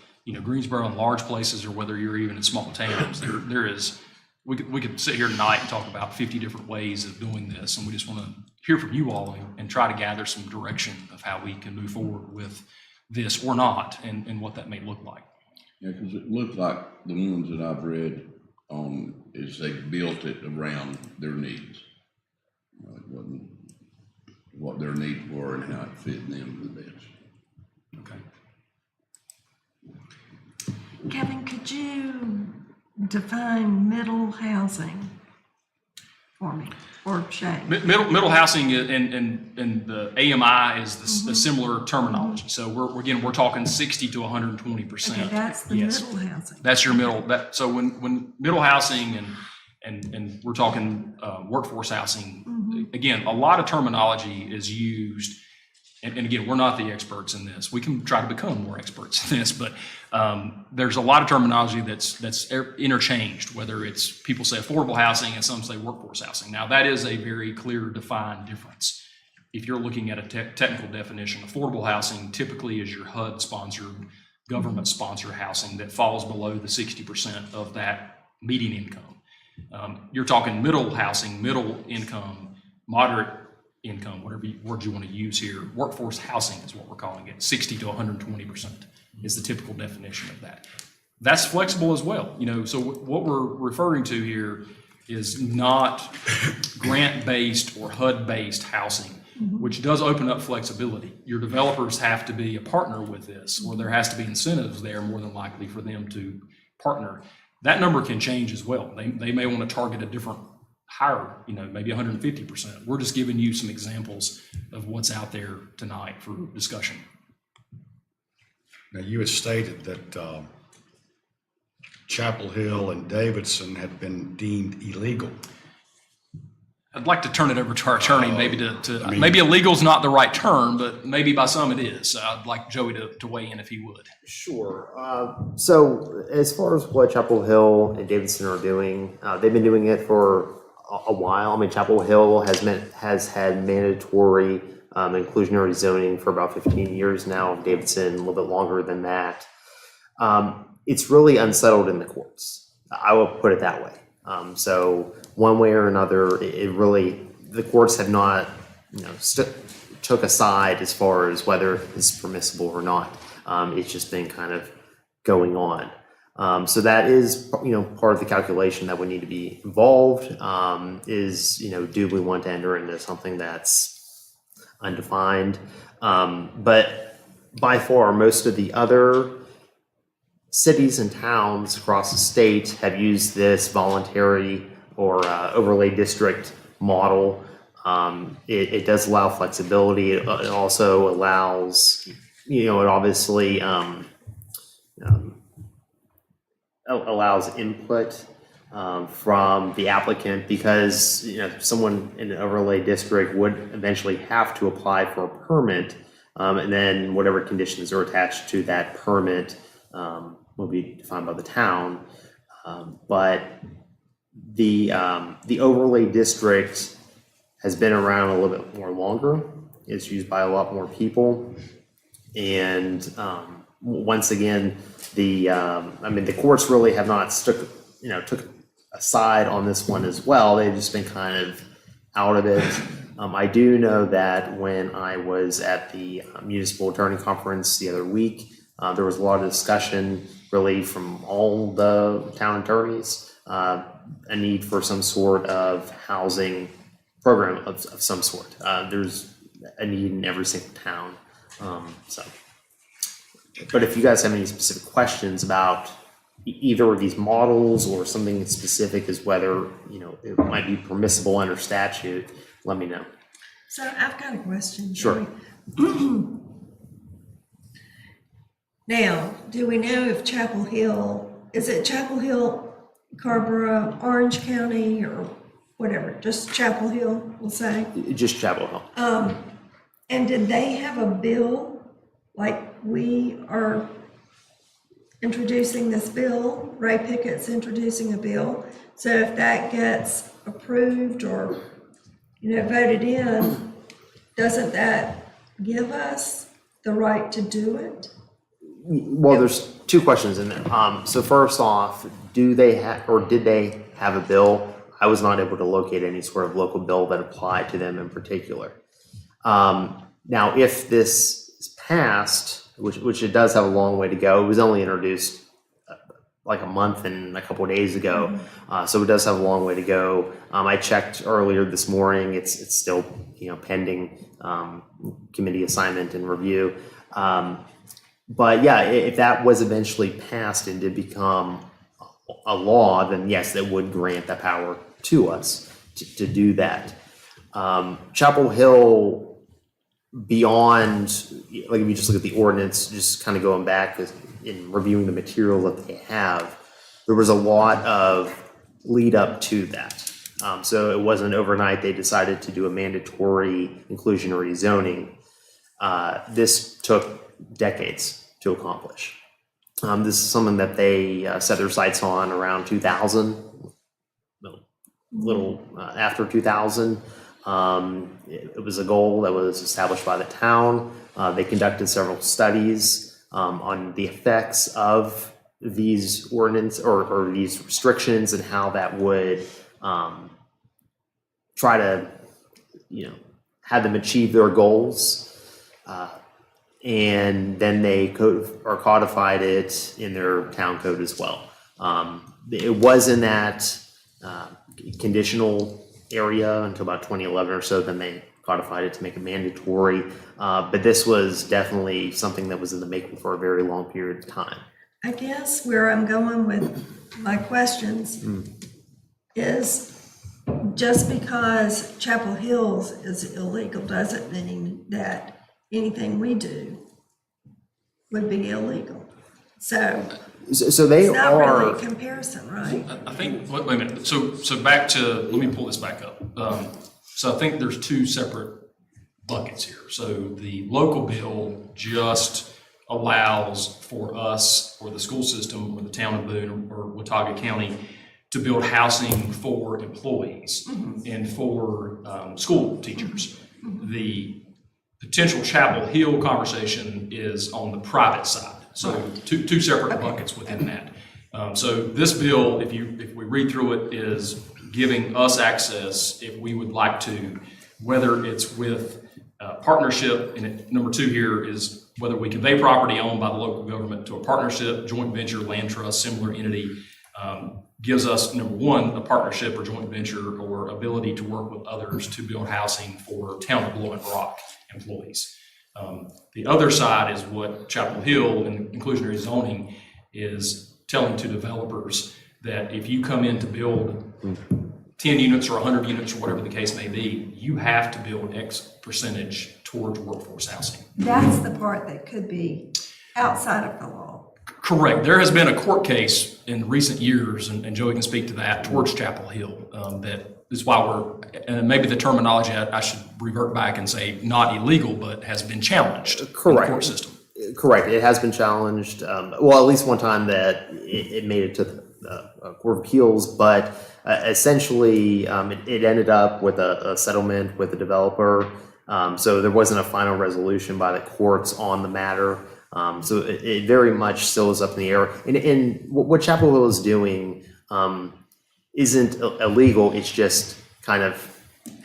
M: Greensboro and large places, or whether you're even in small towns. There is, we could sit here tonight and talk about 50 different ways of doing this, and we just want to hear from you all and try to gather some direction of how we can move forward with this or not, and what that may look like.
H: Yeah, because it looked like the ones that I've read on is they built it around their needs. It wasn't what their needs were and how it fit them the best.
M: Okay.
B: Kevin, could you define middle housing for me, or Shay?
M: Middle housing and the AMI is the similar terminology. So we're talking 60 to 120%.
B: Okay, that's the
M: Yes.
B: middle housing.
M: That's your middle. So when middle housing and we're talking workforce housing, again, a lot of terminology is used. And again, we're not the experts in this. We can try to become more experts in this, but there's a lot of terminology that's interchanged, whether it's people say affordable housing and some say workforce housing. Now, that is a very clear defined difference. If you're looking at a technical definition, affordable housing typically is your HUD-sponsored, government-sponsored housing that falls below the 60% of that median income. You're talking middle housing, middle income, moderate income, whatever word you want to use here. Workforce housing is what we're calling it. 60 to 120% is the typical definition of that. That's flexible as well. So what we're referring to here is not grant-based or HUD-based housing, which does open up flexibility. Your developers have to be a partner with this, or there has to be incentives there more than likely for them to partner. That number can change as well. They may want to target a different higher, maybe 150%. We're just giving you some examples of what's out there tonight for discussion.
A: Now, you had stated that Chapel Hill and Davidson had been deemed illegal.
M: I'd like to turn it over to our attorney, maybe maybe illegal is not the right term, but maybe by some it is. I'd like Joey to weigh in if he would.
N: Sure. So as far as what Chapel Hill and Davidson are doing, they've been doing it for a while. I mean, Chapel Hill has had mandatory inclusionary zoning for about 15 years now. Davidson a little bit longer than that. It's really unsettled in the courts. I will put it that way. So one way or another, the courts have not, took a side as far as whether it's permissible or not. It's just been kind of going on. So that is, part of the calculation that would need to be involved, is, do we want to enter into something that's undefined? But by far, most of the other cities and towns across the state have used this voluntary or overlay district model. It does allow flexibility. It also allows, it obviously allows input from the applicant, because someone in an overlay district would eventually have to apply for a permit, and then whatever conditions are attached to that permit will be defined by the town. But the overlay district has been around a little bit more longer. It's used by a lot more people, and once again, the courts really have not took a side on this one as well. They've just been kind of out of it. I do know that when I was at the municipal attorney conference the other week, there was a lot of discussion really from all the town attorneys, a need for some sort of housing program of some sort. There's a need in every single town. But if you guys have any specific questions about either of these models or something specific as whether, it might be permissible under statute, let me know.
B: So I've got a question.
N: Sure.
B: Now, do we know if is it Chapel Hill, Carrboro, Orange County, or whatever, just Chapel Hill, we'll say?
N: Just Chapel Hill.
B: And did they have a bill, like we are introducing this bill, Ray Pickett's introducing a bill, so if that gets approved or, voted in, doesn't that give us the right to do it?
N: Well, there's two questions in there. So first off, do they have, or did they have a bill? I was not able to locate any sort of local bill that applied to them in particular. Now, if this is passed, which it does have a long way to go, it was only introduced like a month and a couple of days ago, so it does have a long way to go. I checked earlier this morning; it's still pending committee assignment and review. But yeah, if that was eventually passed and did become a law, then yes, that would grant the power to us to do that. Chapel Hill, beyond, like if you just look at the ordinance, just kind of going back in reviewing the material that they have, there was a lot of lead up to that. So it wasn't overnight they decided to do a mandatory inclusionary zoning. This took decades to accomplish. This is something that they set their sights on around 2000, little after 2000. It was a goal that was established by the town. They conducted several studies on the effects of these ordinance or these restrictions and how that would try to, have them achieve their goals. And then they codified it in their town code as well. It was in that conditional area until about 2011 or so, then they codified it to make it mandatory. But this was definitely something that was in the making for a very long period of time.
B: I guess where I'm going with my questions is just because Chapel Hills is illegal doesn't mean that anything we do would be illegal. So
N: they
B: it's not
N: are
B: really a comparison, right?
M: I think, wait a minute, so back to, let me pull this back up. So I think there's two separate buckets here. So the local bill just allows for us, or the school system, or the town of Boone, or Watauga County, to build housing for employees and for school teachers. The potential Chapel Hill conversation is on the private side. So two separate buckets within that. So this bill, if we read through it, is giving us access if we would like to, whether it's with partnership, and number two here is whether we convey property owned by the local government to a partnership, joint venture, land trust, similar entity, gives us, number one, a partnership or joint venture or ability to work with others to build housing for town of Blowing Rock employees. The other side is what Chapel Hill and inclusionary zoning is telling to developers, that if you come in to build 10 units or 100 units or whatever the case may be, you have to build X percentage towards workforce housing.
B: That's the part that could be outside of the law.
M: Correct. There has been a court case in recent years, and Joey can speak to that, towards Chapel Hill, that is why and maybe the terminology I should revert back and say not illegal, but has been challenged in the court system.
N: Correct. It has been challenged. Well, at least one time that it made it to the Court of Appeals, but essentially it ended up with a settlement with the developer. So there wasn't a final resolution by the courts on the matter. So it very much still is up in the air. And what Chapel Hill is doing isn't illegal. It's just kind of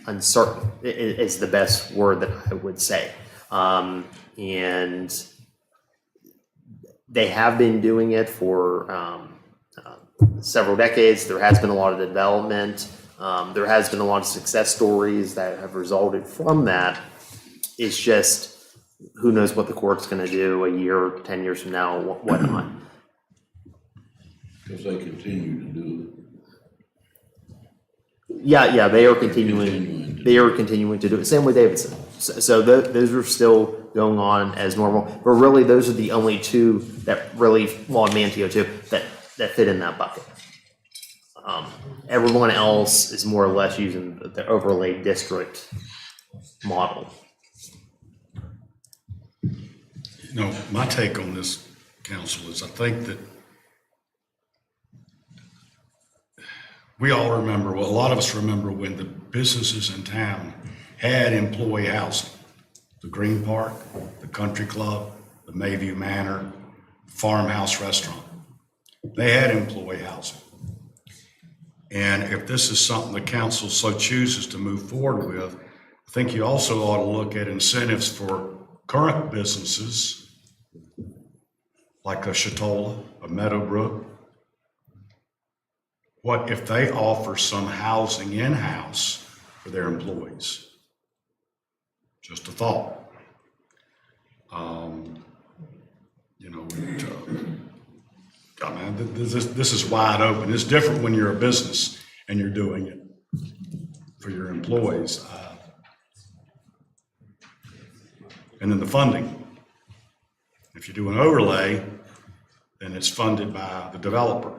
N: uncertain is the best word that I would say. And they have been doing it for several decades. There has been a lot of development. There has been a lot of success stories that have resulted from that. It's just, who knows what the court's going to do a year, 10 years from now, whatnot.
H: Because they continue to do
N: Yeah, they are continuing. They are continuing to do it. Same with Davidson. So those are still going on as normal. But really, those are the only two that really, well, and Manteo too, that fit in that bucket. Everyone else is more or less using the overlay district model.
A: My take on this, council, is I think that we all remember, well, a lot of us remember when the businesses in town had employee housing. the Green Park, the Country Club, the Mayview Manor, Farmhouse Restaurant. They had employee housing. And if this is something the council so chooses to move forward with, I think you also ought to look at incentives for current businesses like a Chatola, a Meadowbrook. What if they offer some housing in-house for their employees? Just a thought. You know, I mean, this is wide open. It's different when you're a business and you're doing it for your employees. And then the funding. If you do an overlay, then it's funded by the developer.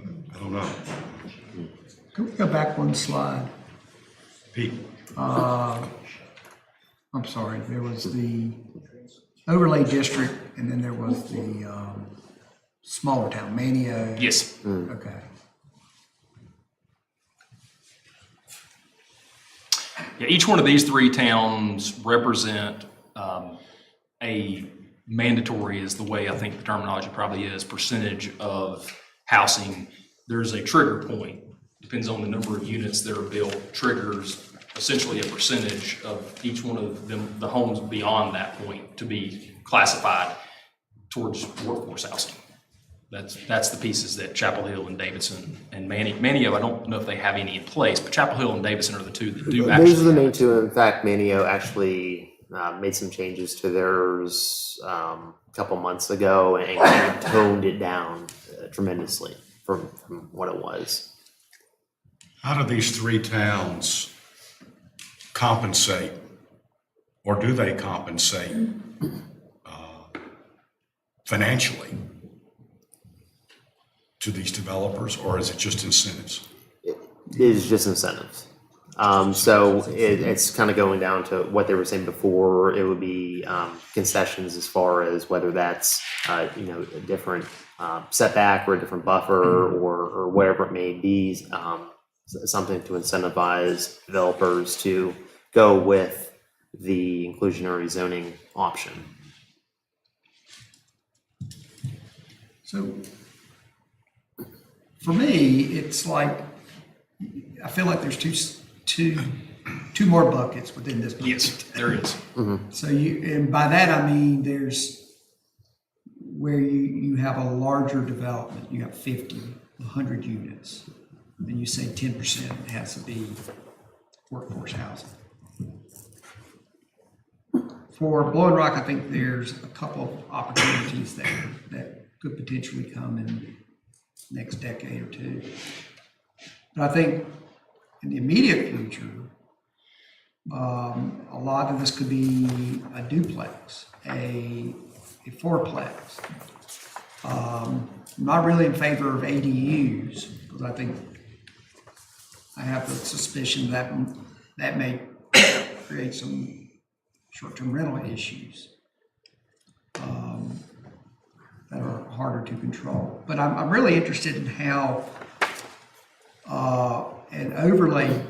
A: I don't know.
C: Can we go back one slide?
A: Pete?
C: I'm sorry, there was the overlay district, and then there was the smaller town, Manio.
M: Yes.
C: Okay.
M: Yeah, each one of these three towns represent a mandatory, is the way I think the terminology probably is, percentage of housing. There's a trigger point, depends on the number of units that are built, triggers essentially a percentage of each one of them, the homes beyond that point, to be classified towards workforce housing. That's the pieces that Chapel Hill and Davidson and Manio, I don't know if they have any in place, but Chapel Hill and Davidson are the two that do actually.
N: Those are the main two. In fact, Manio actually made some changes to theirs a couple months ago and kind of toned it down tremendously from what it was.
A: How do these three towns compensate, or do they compensate financially to these developers, or is it just incentives?
N: It is just incentives. So it's kind of going down to what they were saying before. It would be concessions as far as whether that's a different setback or a different buffer or whatever it may be, something to incentivize developers to go with the inclusionary zoning option.
C: So for me, it's like, I feel like there's two more buckets within this bucket.
M: Yes, there is.
C: So and by that I mean there's where you have a larger development, you have 50, 100 units, and you say 10% has to be workforce housing. For Blowing Rock, I think there's a couple of opportunities there that could potentially come in the next decade or two. But I think in the immediate future, a lot of this could be a duplex, a fourplex. I'm not really in favor of ADUs because I think I have the suspicion that that may create some short-term rental issues that are harder to control. But I'm really interested in how an overlay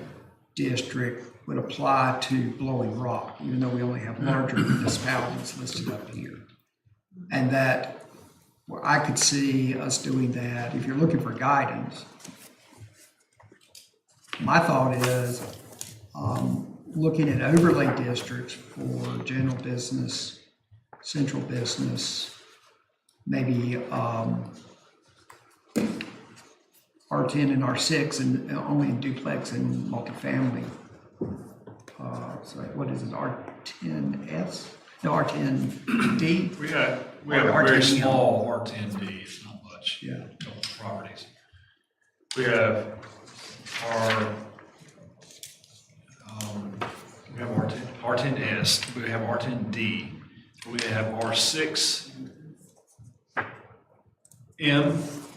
C: district would apply to Blowing Rock, even though we only have larger municipalities listed up here. And that, where I could see us doing that, if you're looking for guidance, my thought is looking at overlay districts for general business, central business, maybe R10 and R6 and only in duplex and multifamily. So what is it, R10S? No, R10D?
J: We have a
C: R10E.
J: very small R10D, it's not much.
C: Yeah.
J: Couple of properties. We have R10S, we have R10D, we have R6M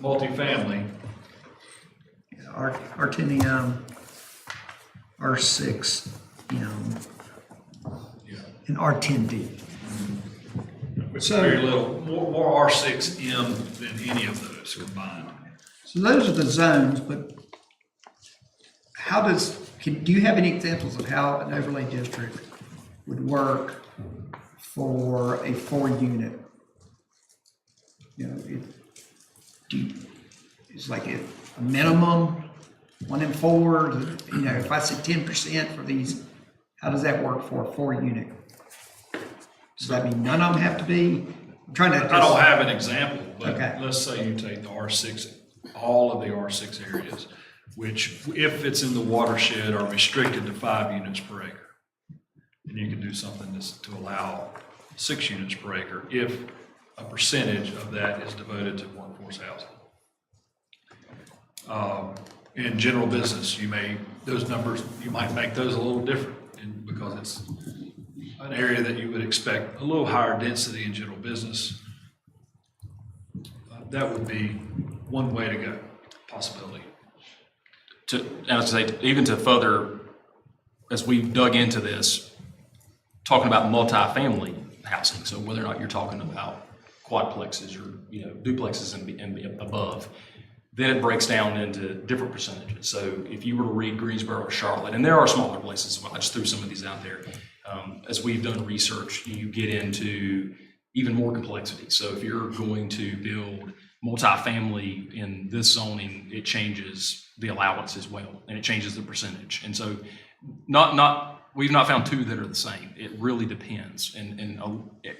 J: multifamily.
C: R10M, R6M, and R10D.
J: With
C: So-
J: very little, more R6M than any of those combined.
C: So those are the zones, but do you have any examples of how an overlay district would work for a 4-unit? You know, it's like a minimum, 1 in 4, you know, if I said 10% for these, how does that work for a 4-unit? Does that mean none of them have to be? I'm trying to.
J: I don't have an example, but
C: Okay.
J: let's say you take the R6, all of the R6 areas, which if it's in the watershed are restricted to 5 units per acre. And you can do something to allow 6 units per acre if a percentage of that is devoted to workforce housing. In general business, those numbers, you might make those a little different because it's an area that you would expect a little higher density in general business. That would be one way to go, possibility.
M: Even to further, as we've dug into this, talking about multifamily housing, so whether or not you're talking about quadplexes or, you know, duplexes and above, then it breaks down into different percentages. So if you were to read Greensboro or Charlotte, and there are smaller places as well, I just threw some of these out there. As we've done research, you get into even more complexity. So if you're going to build multifamily in this zoning, it changes the allowance as well, and it changes the percentage. And so we've not found two that are the same. It really depends. And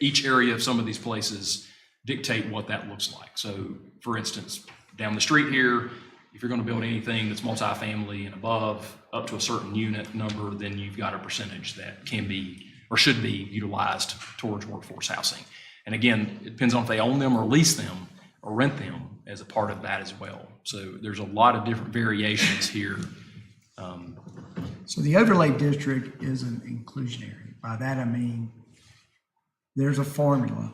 M: each area of some of these places dictate what that looks like. So for instance, down the street here, if you're going to build anything that's multifamily and above, up to a certain unit number, then you've got a percentage that can be or should be utilized towards workforce housing. And again, it depends on if they own them or lease them or rent them as a part of that as well. So there's a lot of different variations here.
C: So the overlay district is an inclusionary. By that I mean, there's a formula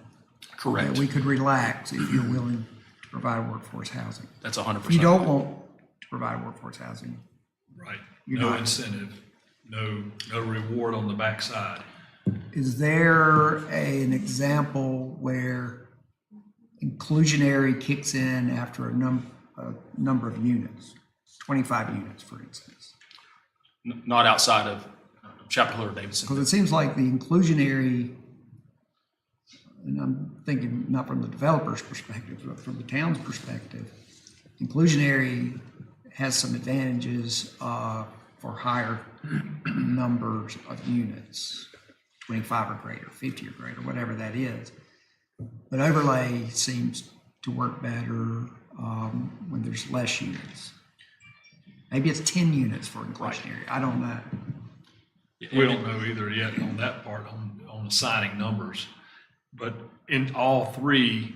M: Correct.
C: that we could relax if you're willing to provide workforce housing.
M: That's 100%.
C: If you don't want to provide workforce housing,
J: Right.
C: You're
J: No
C: not.
J: incentive, no reward on the backside.
C: is there an example where inclusionary kicks in after a number of units, 25 units, for instance?
M: Not outside of Chapel Hill or Davidson.
C: Because it seems like the inclusionary, and I'm thinking not from the developer's perspective, but from the town's perspective, inclusionary has some advantages for higher numbers of units, 25 or greater, 50 or greater, whatever that is. But overlay seems to work better when there's less units. Maybe it's 10 units for inclusionary, I don't know.
J: We don't know either yet on that part, on assigning numbers. But in all three,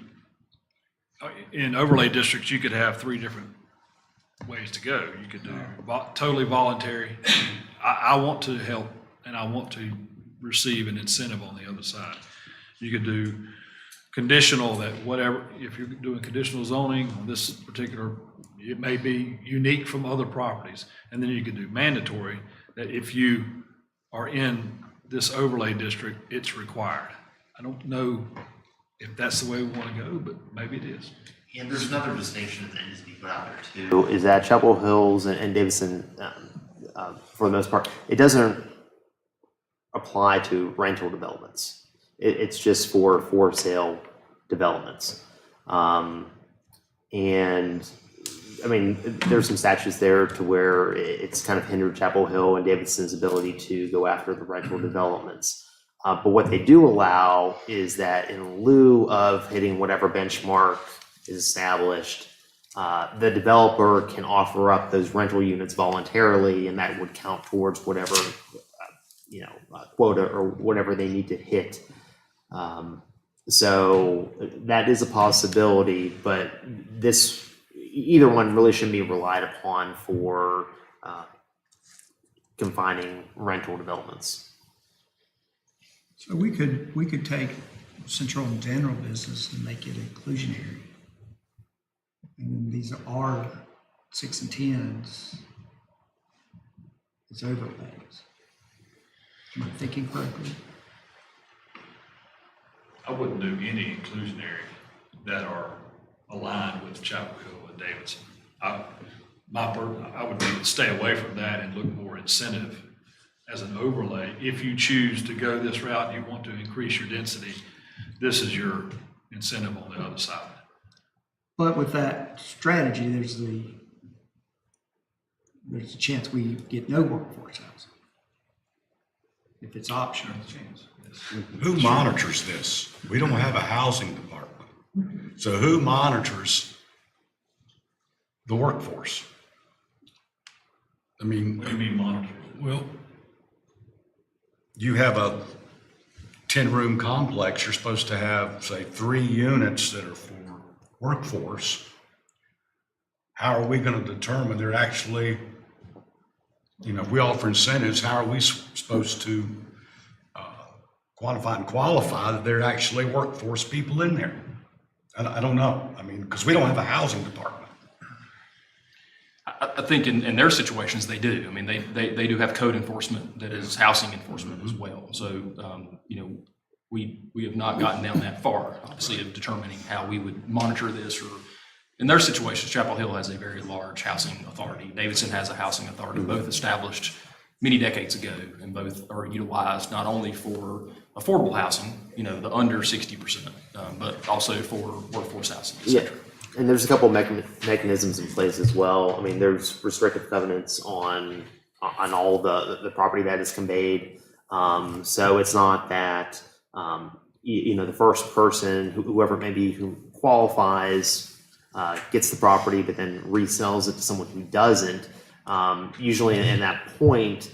J: in overlay districts, you could have 3 different ways to go. You could do totally voluntary. I want to help and I want to receive an incentive on the other side. You could do conditional, that whatever, if you're doing conditional zoning on this particular, it may be unique from other properties. And then you could do mandatory, that if you are in this overlay district, it's required. I don't know if that's the way we want to go, but maybe it is.
N: And there's another distinction that needs to be put out there too, is that Chapel Hills and Davidson, for the most part, it doesn't apply to rental developments. It's just for sale developments. And I mean, there's some statutes there to where it's kind of hindered Chapel Hill and Davidson's ability to go after the rental developments. But what they do allow is that in lieu of hitting whatever benchmark is established, the developer can offer up those rental units voluntarily, and that would count towards whatever, quota or whatever they need to hit. So that is a possibility, but either one really shouldn't be relied upon for confining rental developments.
C: So we could take central and general business and make it inclusionary. And then these are 6 and 10s. It's overlays. Am I thinking correctly?
J: I wouldn't do any inclusionary that are aligned with Chapel Hill and Davidson. I would stay away from that and look more incentive as an overlay. If you choose to go this route, you want to increase your density, this is your incentive on the other side.
C: But with that strategy, there's a chance we get no workforce housing. If it's optional.
A: Who monitors this? We don't have a housing department. So who monitors the workforce? I mean.
J: What do you mean monitor?
A: Well, you have a 10-room complex, you're supposed to have, say, 3 units that are for workforce. How are we going to determine they're actually, if we offer incentives, how are we supposed to quantify and qualify that there are actually workforce people in there? I don't know. I mean, because we don't have a housing department.
M: I think in their situations, they do. I mean, they do have code enforcement that is housing enforcement as well. So, we have not gotten down that far, obviously, of determining how we would monitor this. Or in their situations, Chapel Hill has a very large housing authority. Davidson has a housing authority, both established many decades ago, and both are utilized not only for affordable housing, the under 60%, but also for workforce housing, et cetera.
N: Yeah, and there's a couple mechanisms in place as well. I mean, there's restrictive covenants on all the property that is conveyed. So it's not that, the first person, whoever it may be, who qualifies, gets the property, but then resells it to someone who doesn't. Usually in that point,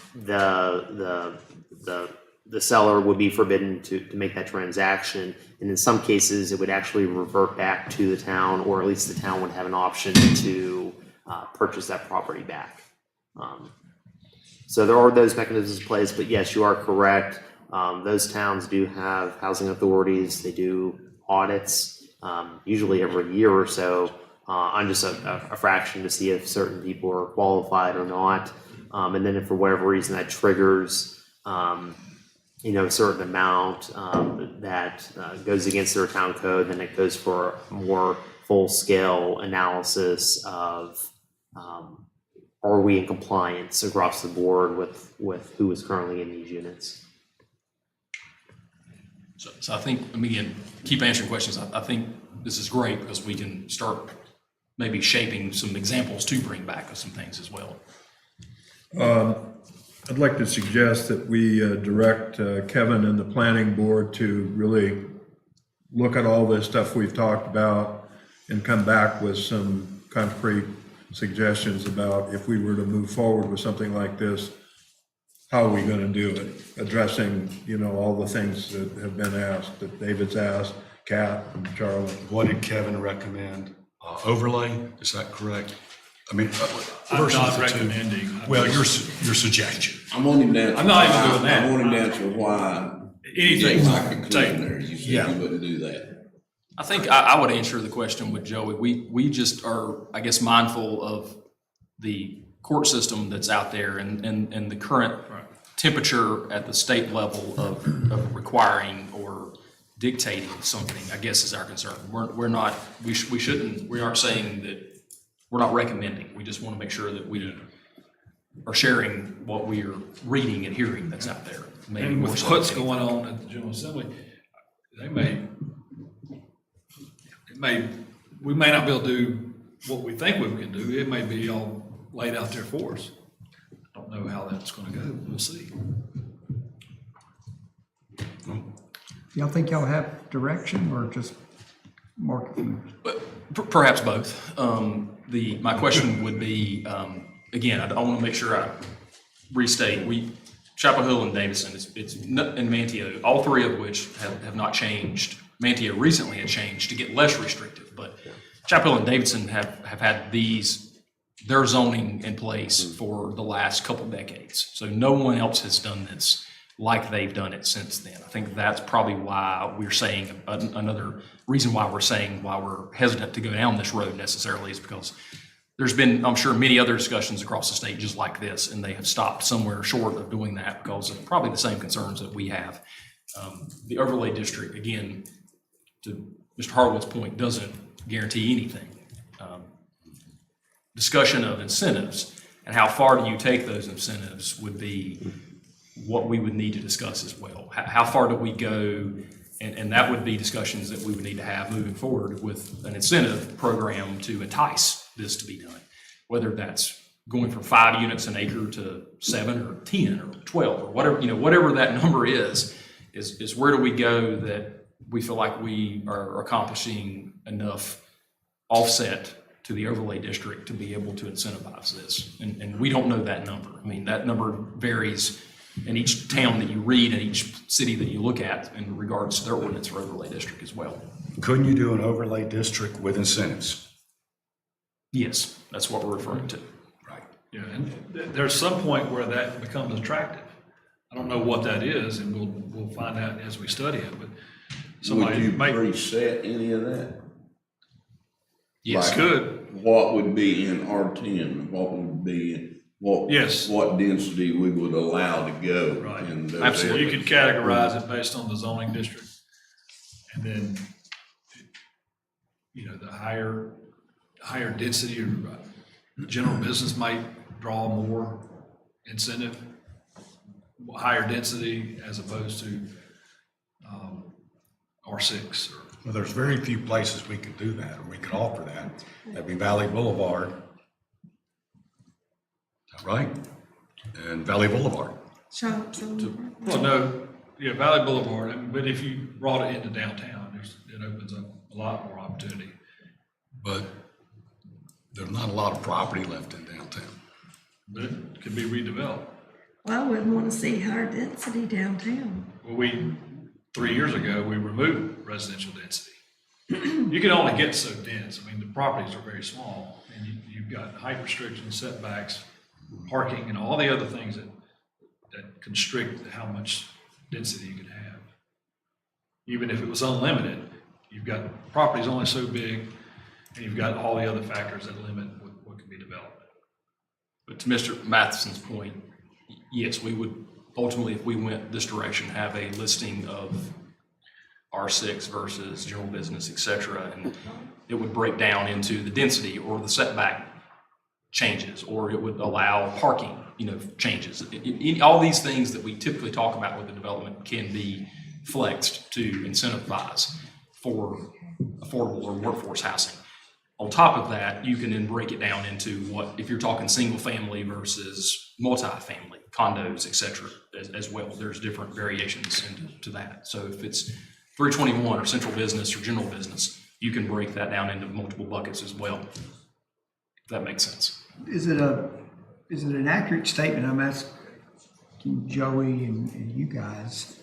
N: the seller would be forbidden to make that transaction. And in some cases, it would actually revert back to the town, or at least the town would have an option to purchase that property back. So there are those mechanisms in place, but yes, you are correct. Those towns do have housing authorities. They do audits, usually every year or so, on just a fraction to see if certain people are qualified or not. And then if for whatever reason that triggers, a certain amount that goes against their town code, then it goes for a more full-scale analysis of are we in compliance across the board with who is currently in these units.
M: So I think, again, keep answering questions. I think this is great because we can start maybe shaping some examples to bring back of some things as well.
O: I'd like to suggest that we direct Kevin and the planning board to really look at all this stuff we've talked about and come back with some concrete suggestions about if we were to move forward with something like this, how are we going to do it? Addressing, all the things that have been asked, that David's asked, Kat and Charlie.
A: What did Kevin recommend? Overlay, is that correct? I mean,
J: I'm not recommending.
A: Well, your suggestion.
H: I want him down.
J: I'm not even doing that.
H: I want him to answer why.
J: Anything's
H: I could
J: take.
H: clean there. You said you wouldn't do that.
M: I think I would answer the question with Joey. We just are, I guess, mindful of the court system that's out there and the current temperature at the state level of requiring or dictating something, I guess, is our concern. We aren't saying that, we're not recommending. We just want to make sure that we are sharing what we are reading and hearing that's out there. Maybe
J: And
M: more
J: with
M: so
J: what's
M: than
J: going on at the General Assembly, we may not be able to do what we think we can do. It may be all laid out there for us. I don't know how that's going to go. We'll see.
C: Y'all think y'all have direction or just more confused?
M: But perhaps both. My question would be, again, I want to make sure I restate. Chapel Hill and Davidson, and Manteo, all three of which have not changed. Manteo recently had changed to get less restrictive, but Chapel Hill and Davidson have had their zoning in place for the last couple decades. So no one else has done this like they've done it since then. I think that's probably why we're saying, another reason why we're hesitant to go down this road necessarily is because there's been, I'm sure, many other discussions across the state just like this, and they have stopped somewhere short of doing that because of probably the same concerns that we have. The overlay district, again, to Mr. Harwood's point, doesn't guarantee anything. discussion of incentives and how far do you take those incentives would be what we would need to discuss as well. How far do we go? And that would be discussions that we would need to have moving forward with an incentive program to entice this to be done. Whether that's going from 5 units an acre to 7 or 10 or 12 or whatever, whatever that number is where do we go that we feel like we are accomplishing enough offset to the overlay district to be able to incentivize this. And we don't know that number. I mean, that number varies in each town that you read and each city that you look at in regards to their ordinance for overlay district as well.
A: Couldn't you do an overlay district with incentives?
M: Yes, that's what we're referring to.
A: Right.
J: Yeah, and there's some point where that becomes attractive. I don't know what that is, and we'll find out as we study it, but
H: Would
J: somebody
H: you
J: might.
H: preset any of that?
J: Yes,
H: Like,
J: could.
H: What would be in R10, what would be,
J: Yes.
H: what density we would allow to go
J: Right.
H: in those
M: Absolutely.
J: You
H: areas?
J: could categorize it based on the zoning district. And then, the higher density or general business might draw more incentive, higher density as opposed to R6 or.
A: Well, there's very few places we could do that, or we could offer that. That'd be Valley Boulevard. Is that right? And Valley Boulevard.
B: Shops on.
J: Well, no, yeah, Valley Boulevard, but if you brought it into downtown, it opens up a lot more opportunity.
A: But there's not a lot of property left in downtown.
J: But it could be redeveloped.
B: Well, I wouldn't want to see higher density downtown.
J: Well, 3 years ago, we removed residential density. You can only get so dense. I mean, the properties are very small, and you've got height restrictions, setbacks, parking, and all the other things that constrict how much density you can have. Even if it was unlimited, you've got properties only so big, and you've got all the other factors that limit what can be developed.
M: But to Mr. Matheson's point, yes, we would ultimately, if we went this direction, have a listing of R6 versus general business, et cetera, and it would break down into the density or the setback changes, or it would allow parking, changes. All these things that we typically talk about with the development can be flexed to incentivize for affordable or workforce housing. On top of that, you can then break it down into what, if you're talking single family versus multifamily, condos, et cetera, as well. There's different variations into that. So if it's 321 or central business or general business, you can break that down into multiple buckets as well. If that makes sense.
C: Is it an accurate statement, I'm asking Joey and you guys,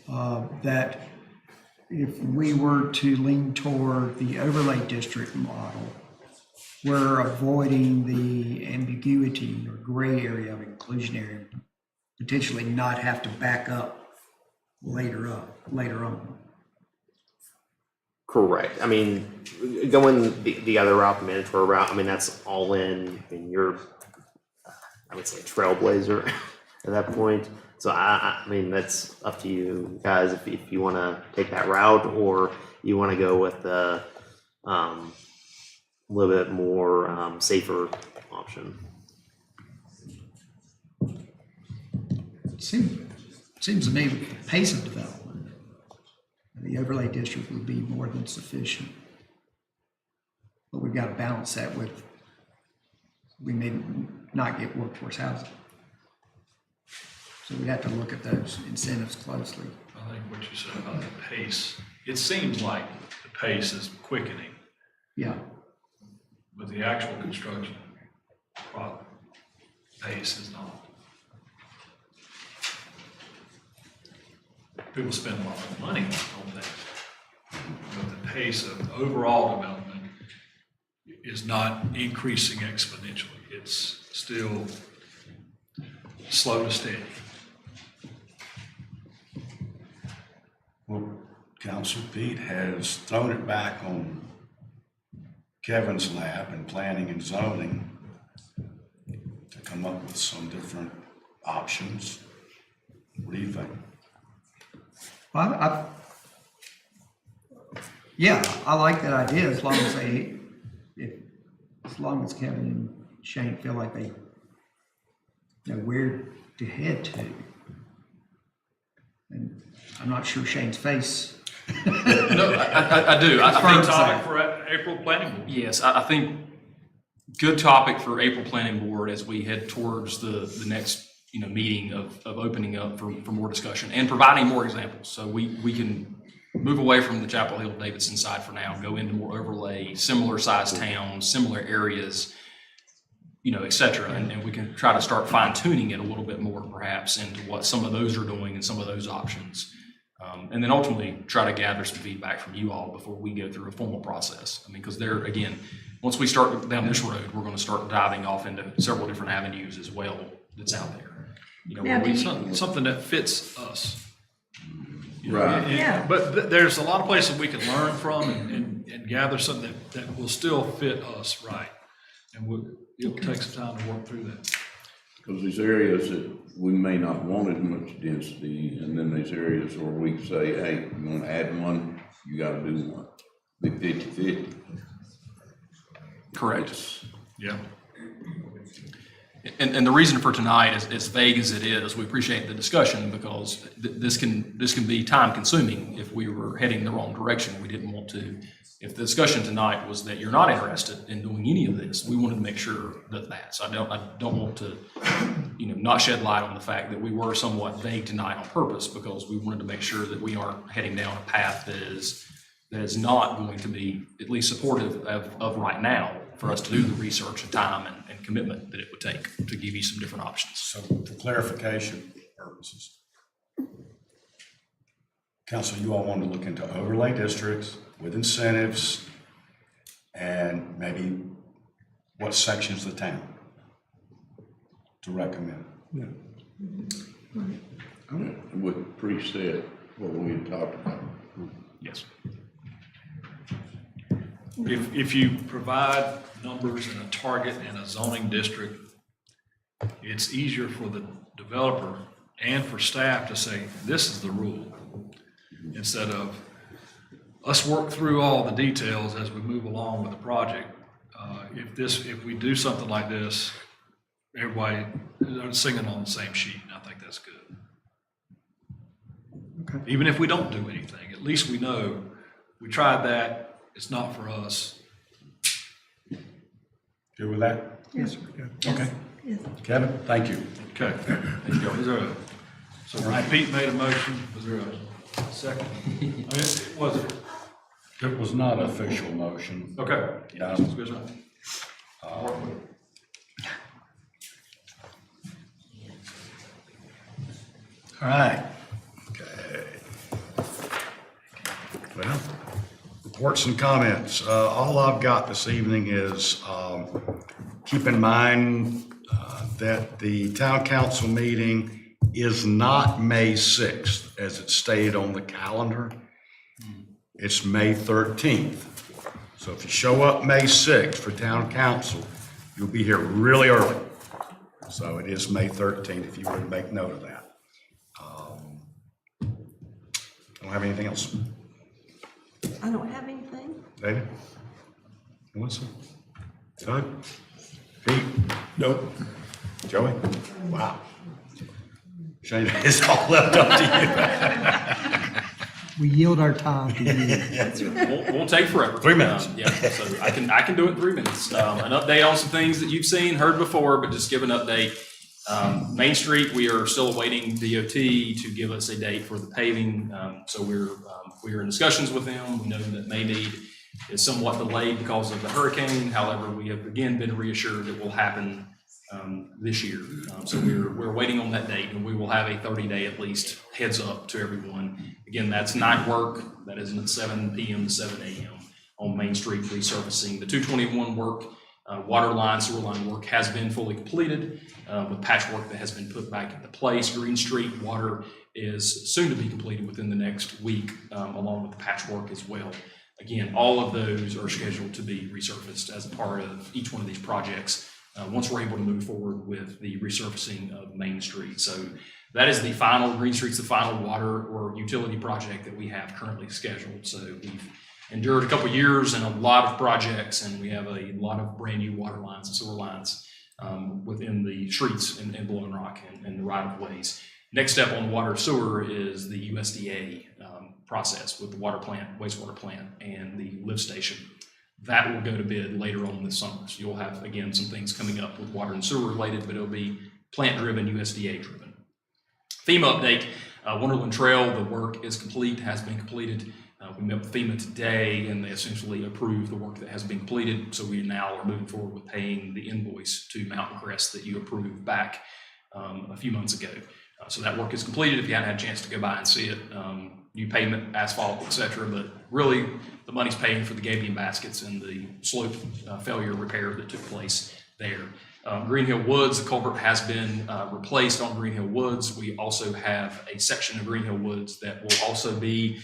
C: that if we were to lean toward the overlay district model, we're avoiding the ambiguity or gray area of inclusionary, potentially not have to back up later on?
N: Correct. I mean, going the other route, the mandatory route, I mean, that's all in, you're, I would say, a trailblazer at that point. So I mean, that's up to you guys if you want to take that route, or you want to go with the little bit more safer option.
C: Seems to me the pace of development, the overlay district would be more than sufficient. But we've got to balance that with, we may not get workforce housing. So we have to look at those incentives closely.
J: I think what you said about the pace, it seems like the pace is quickening,
C: Yeah,
J: but the actual construction pace is not. People spend a lot of money on things, but the pace of overall development is not increasing exponentially. It's still slow to steady.
A: Well, Council Pete has thrown it back on Kevin's lap in planning and zoning to come up with some different options. What do you think?
C: well, I like that idea as long as as long as Kevin and Shane feel like they know where to head to. And I'm not sure Shane's face.
M: No, I do. I
C: Confirms
M: think,
J: Topic for April planning board.
M: yes, I think good topic for April planning board as we head towards the next, meeting of opening up for more discussion and providing more examples. So we can move away from the Chapel Hill Davidson side for now, go into more overlay, similar sized towns, similar areas, et cetera. And we can try to start fine tuning it a little bit more perhaps into what some of those are doing and some of those options. And then ultimately try to gather some feedback from you all before we go through a formal process. I mean, because there, again, once we start down this road, we're going to start diving off into several different avenues as well that's out there.
B: Now, do
J: Something that fits us.
H: Right.
B: Yeah.
J: But there's a lot of places we can learn from and gather something that will still fit us right. And it'll take some time to work through that.
H: Because there's areas that we may not want as much density, and then there's areas where we say, hey, you want to add one, you got to do one. Be 50-50.
M: Correct.
J: Yeah.
M: And the reason for tonight is as vague as it is, we appreciate the discussion because this can be time consuming if we were heading the wrong direction. We didn't want to, if the discussion tonight was that you're not interested in doing any of this, we wanted to make sure that. So I don't want to, not shed light on the fact that we were somewhat vague tonight on purpose because we wanted to make sure that we aren't heading down a path that is not going to be at least supportive of right now for us to do the research and time and commitment that it would take to give you some different options.
A: So for clarification purposes, council, you all want to look into overlay districts with incentives and maybe what sections of the town to recommend.
H: With preset, what we had talked about.
M: Yes.
J: If you provide numbers and a target and a zoning district, it's easier for the developer and for staff to say, this is the rule, instead of us work through all the details as we move along with the project. If we do something like this, everybody is singing on the same sheet, and I think that's good.
C: Okay.
J: Even if we don't do anything, at least we know we tried that. It's not for us.
A: Good with that?
B: Yes.
A: Okay.
B: Yes.
A: Kevin, thank you.
J: Okay. So Pete made a motion. Was there a second? Was it?
A: It was not an official motion.
J: Okay.
A: Yeah.
J: That's good enough.
A: All right. Okay. Well, reports and comments. All I've got this evening is keep in mind that the town council meeting is not May 6th as it's stated on the calendar. It's May 13th. So if you show up May 6th for town council, you'll be here really early. So it is May 13th if you were to make note of that. Don't have anything else.
B: I don't have anything.
A: David? Melissa? Doug? Pete? Nope. Joey? Wow. Shane, it's all left up to
C: We yield our time to you.
M: Won't take forever.
A: 3 minutes.
M: Yeah, so I can do it in 3 minutes. An update on some things that you've seen, heard before, but just give an update. Main Street, we are still awaiting DOT to give us a date for the paving. So we're in discussions with them. We know that May need is somewhat delayed because of the hurricane. However, we have again been reassured it will happen this year. So we're waiting on that date, and we will have a 30-day at least heads up to everyone. Again, that's night work. That is at 7 p.m. to 7 a.m. on Main Street resurfacing. The 221 work, water line, sewer line work has been fully completed with patchwork that has been put back into place. Green Street water is soon to be completed within the next week, along with the patchwork as well. Again, all of those are scheduled to be resurfaced as a part of each one of these projects once we're able to move forward with the resurfacing of Main Street. So that is the final, Green Street's the final water or utility project that we have currently scheduled. So we've endured a couple years and a lot of projects, and we have a lot of brand new water lines and sewer lines within the streets in Blowing Rock and the right-of-ways. Next step on water sewer is the USDA process with the water plant, wastewater plant, and the lift station. That will go to bid later on this summer. So you'll have, again, some things coming up with water and sewer related, but it'll be plant-driven, USDA-driven. FEMA update, Wonderland Trail, the work is complete, has been completed. We met with FEMA today, and they essentially approved the work that has been completed. So we now are moving forward with paying the invoice to Mountain Crest that you approved back a few months ago. So that work is completed. If you haven't had a chance to go by and see it, new pavement, asphalt, etc. But really, the money's paying for the gabion baskets and the slope failure repair that took place there. Green Hill Woods, the culvert has been replaced on Green Hill Woods. We also have a section of Green Hill Woods that will also be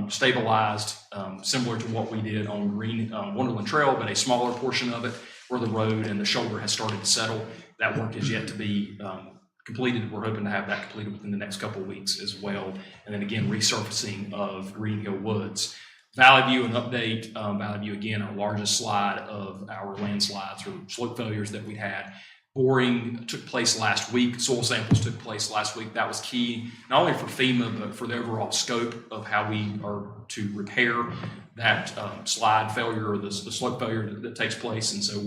M: stabilized, similar to what we did on Wonderland Trail, but a smaller portion of it where the road and the shoulder has started to settle. That work is yet to be completed. We're hoping to have that completed within the next couple of weeks as well. And then again, resurfacing of Green Hill Woods. Valley View, an update. Valley View, again, our largest slide of our landslides or slope failures that we had. Boring took place last week. Soil samples took place last week. That was key, not only for FEMA, but for the overall scope of how we are to repair that slide failure or the slope failure that takes place. And so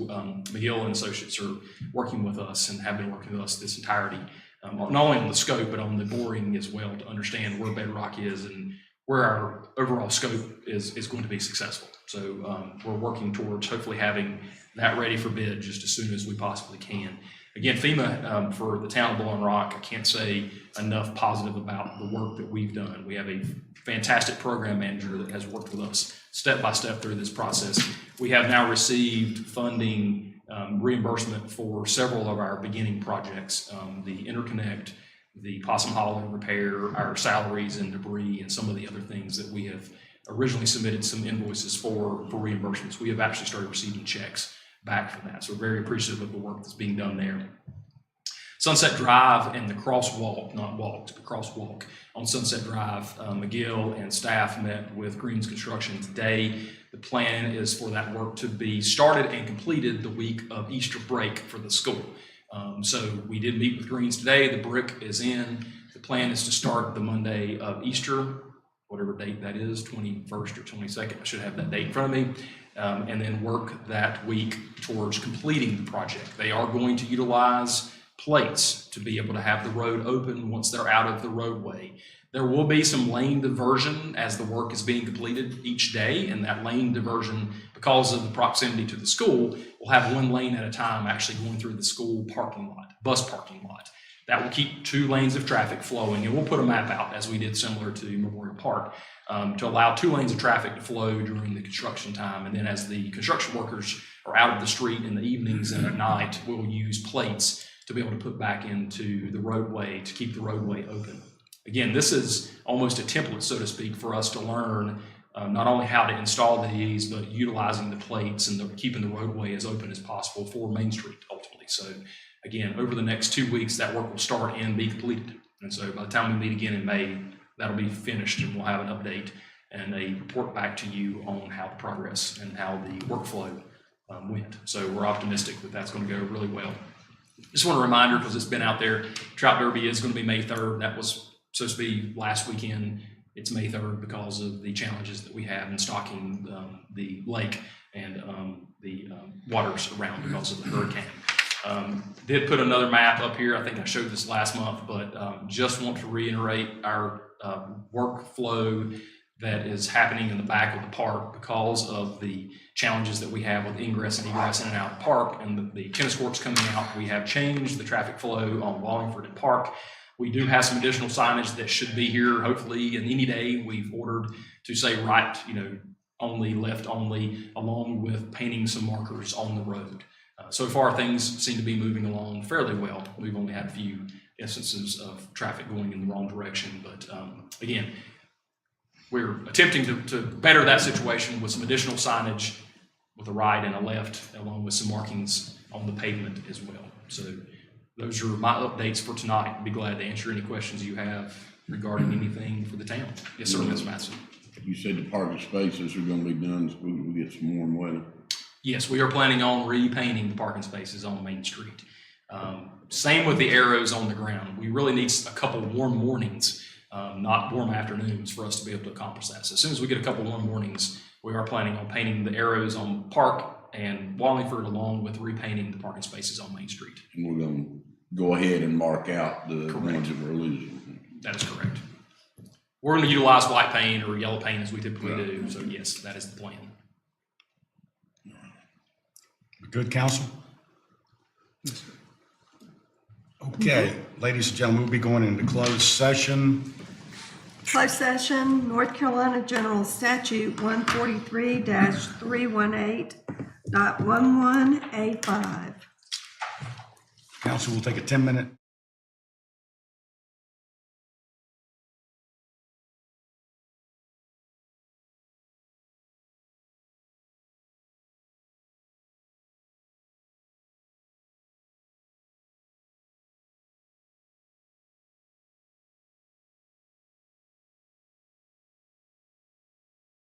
M: McGill and Associates are working with us and have been working with us this entirety, not only on the scope, but on the boring as well, to understand where bedrock is and where our overall scope is going to be successful. So we're working towards hopefully having that ready for bid just as soon as we possibly can. Again, FEMA, for the town of Blowing Rock, I can't say enough positive about the work that we've done. We have a fantastic program manager that has worked with us step by step through this process. We have now received funding reimbursement for several of our beginning projects, the interconnect, the Possum Hollow repair, our salaries and debris, and some of the other things that we have originally submitted some invoices for reimbursements. We have actually started receiving checks back from that. So we're very appreciative of the work that's being done there. Sunset Drive and the crosswalk, not walked, but crosswalk on Sunset Drive. McGill and staff met with Greens Construction today. The plan is for that work to be started and completed the week of Easter break for the school. So we did meet with Greens today. The brick is in. The plan is to start the Monday of Easter, whatever date that is, 21st or 22nd. I should have that date in front of me. And then work that week towards completing the project. They are going to utilize plates to be able to have the road open once they're out of the roadway. There will be some lane diversion as the work is being completed each day, and that lane diversion, because of the proximity to the school, will have one lane at a time actually going through the school parking lot, bus parking lot. That will keep 2 lanes of traffic flowing, and we'll put a map out as we did similar to Memorial Park to allow 2 lanes of traffic to flow during the construction time. And then as the construction workers are out of the street in the evenings and at night, we'll use plates to be able to put back into the roadway to keep the roadway open. Again, this is almost a template, so to speak, for us to learn not only how to install these, but utilizing the plates and keeping the roadway as open as possible for Main Street ultimately. So again, over the next 2 weeks, that work will start and be completed. And so by the time we meet again in May, that'll be finished and we'll have an update and a report back to you on how the progress and how the workflow went. So we're optimistic that that's going to go really well. Just want a reminder, because it's been out there, Trout Derby is going to be May 3rd. That was supposed to be last weekend. It's May 3rd because of the challenges that we have in stocking the lake and the waters around because of the hurricane. Did put another map up here. I think I showed this last month, but just want to reiterate our workflow that is happening in the back of the park because of the challenges that we have with ingress and egress in and out of the park and the tennis courts coming out. We have changed the traffic flow on Wallingford and Park. We do have some additional signage that should be here hopefully in any day. We've ordered to say right, only, left only, along with painting some markers on the road. So far, things seem to be moving along fairly well. We've only had a few instances of traffic going in the wrong direction, but again, we're attempting to better that situation with some additional signage with a right and a left, along with some markings on the pavement as well. So those are my updates for tonight. I'd be glad to answer any questions you have regarding anything for the town. Yes, sir, Ms. Matson.
H: You said the parking spaces are gonna be done, so we can get some warm weather.
M: Yes, we are planning on repainting the parking spaces on Main Street. Same with the arrows on the ground. We really need a couple warm mornings, not warm afternoons, for us to be able to accomplish that. So as soon as we get a couple warm mornings, we are planning on painting the arrows on Park and Wallingford, along with repainting the parking spaces on Main Street.
H: And we're gonna go ahead and mark out the ones that we're losing.
M: That is correct. We're going to utilize white paint or yellow paint as we typically do. So yes, that is the plan.
A: Good, counsel? Okay, ladies and gentlemen, we'll be going into closed session.
B: Closed session, North Carolina General Statute 143-318.11A5.
A: Council will take a 10-minute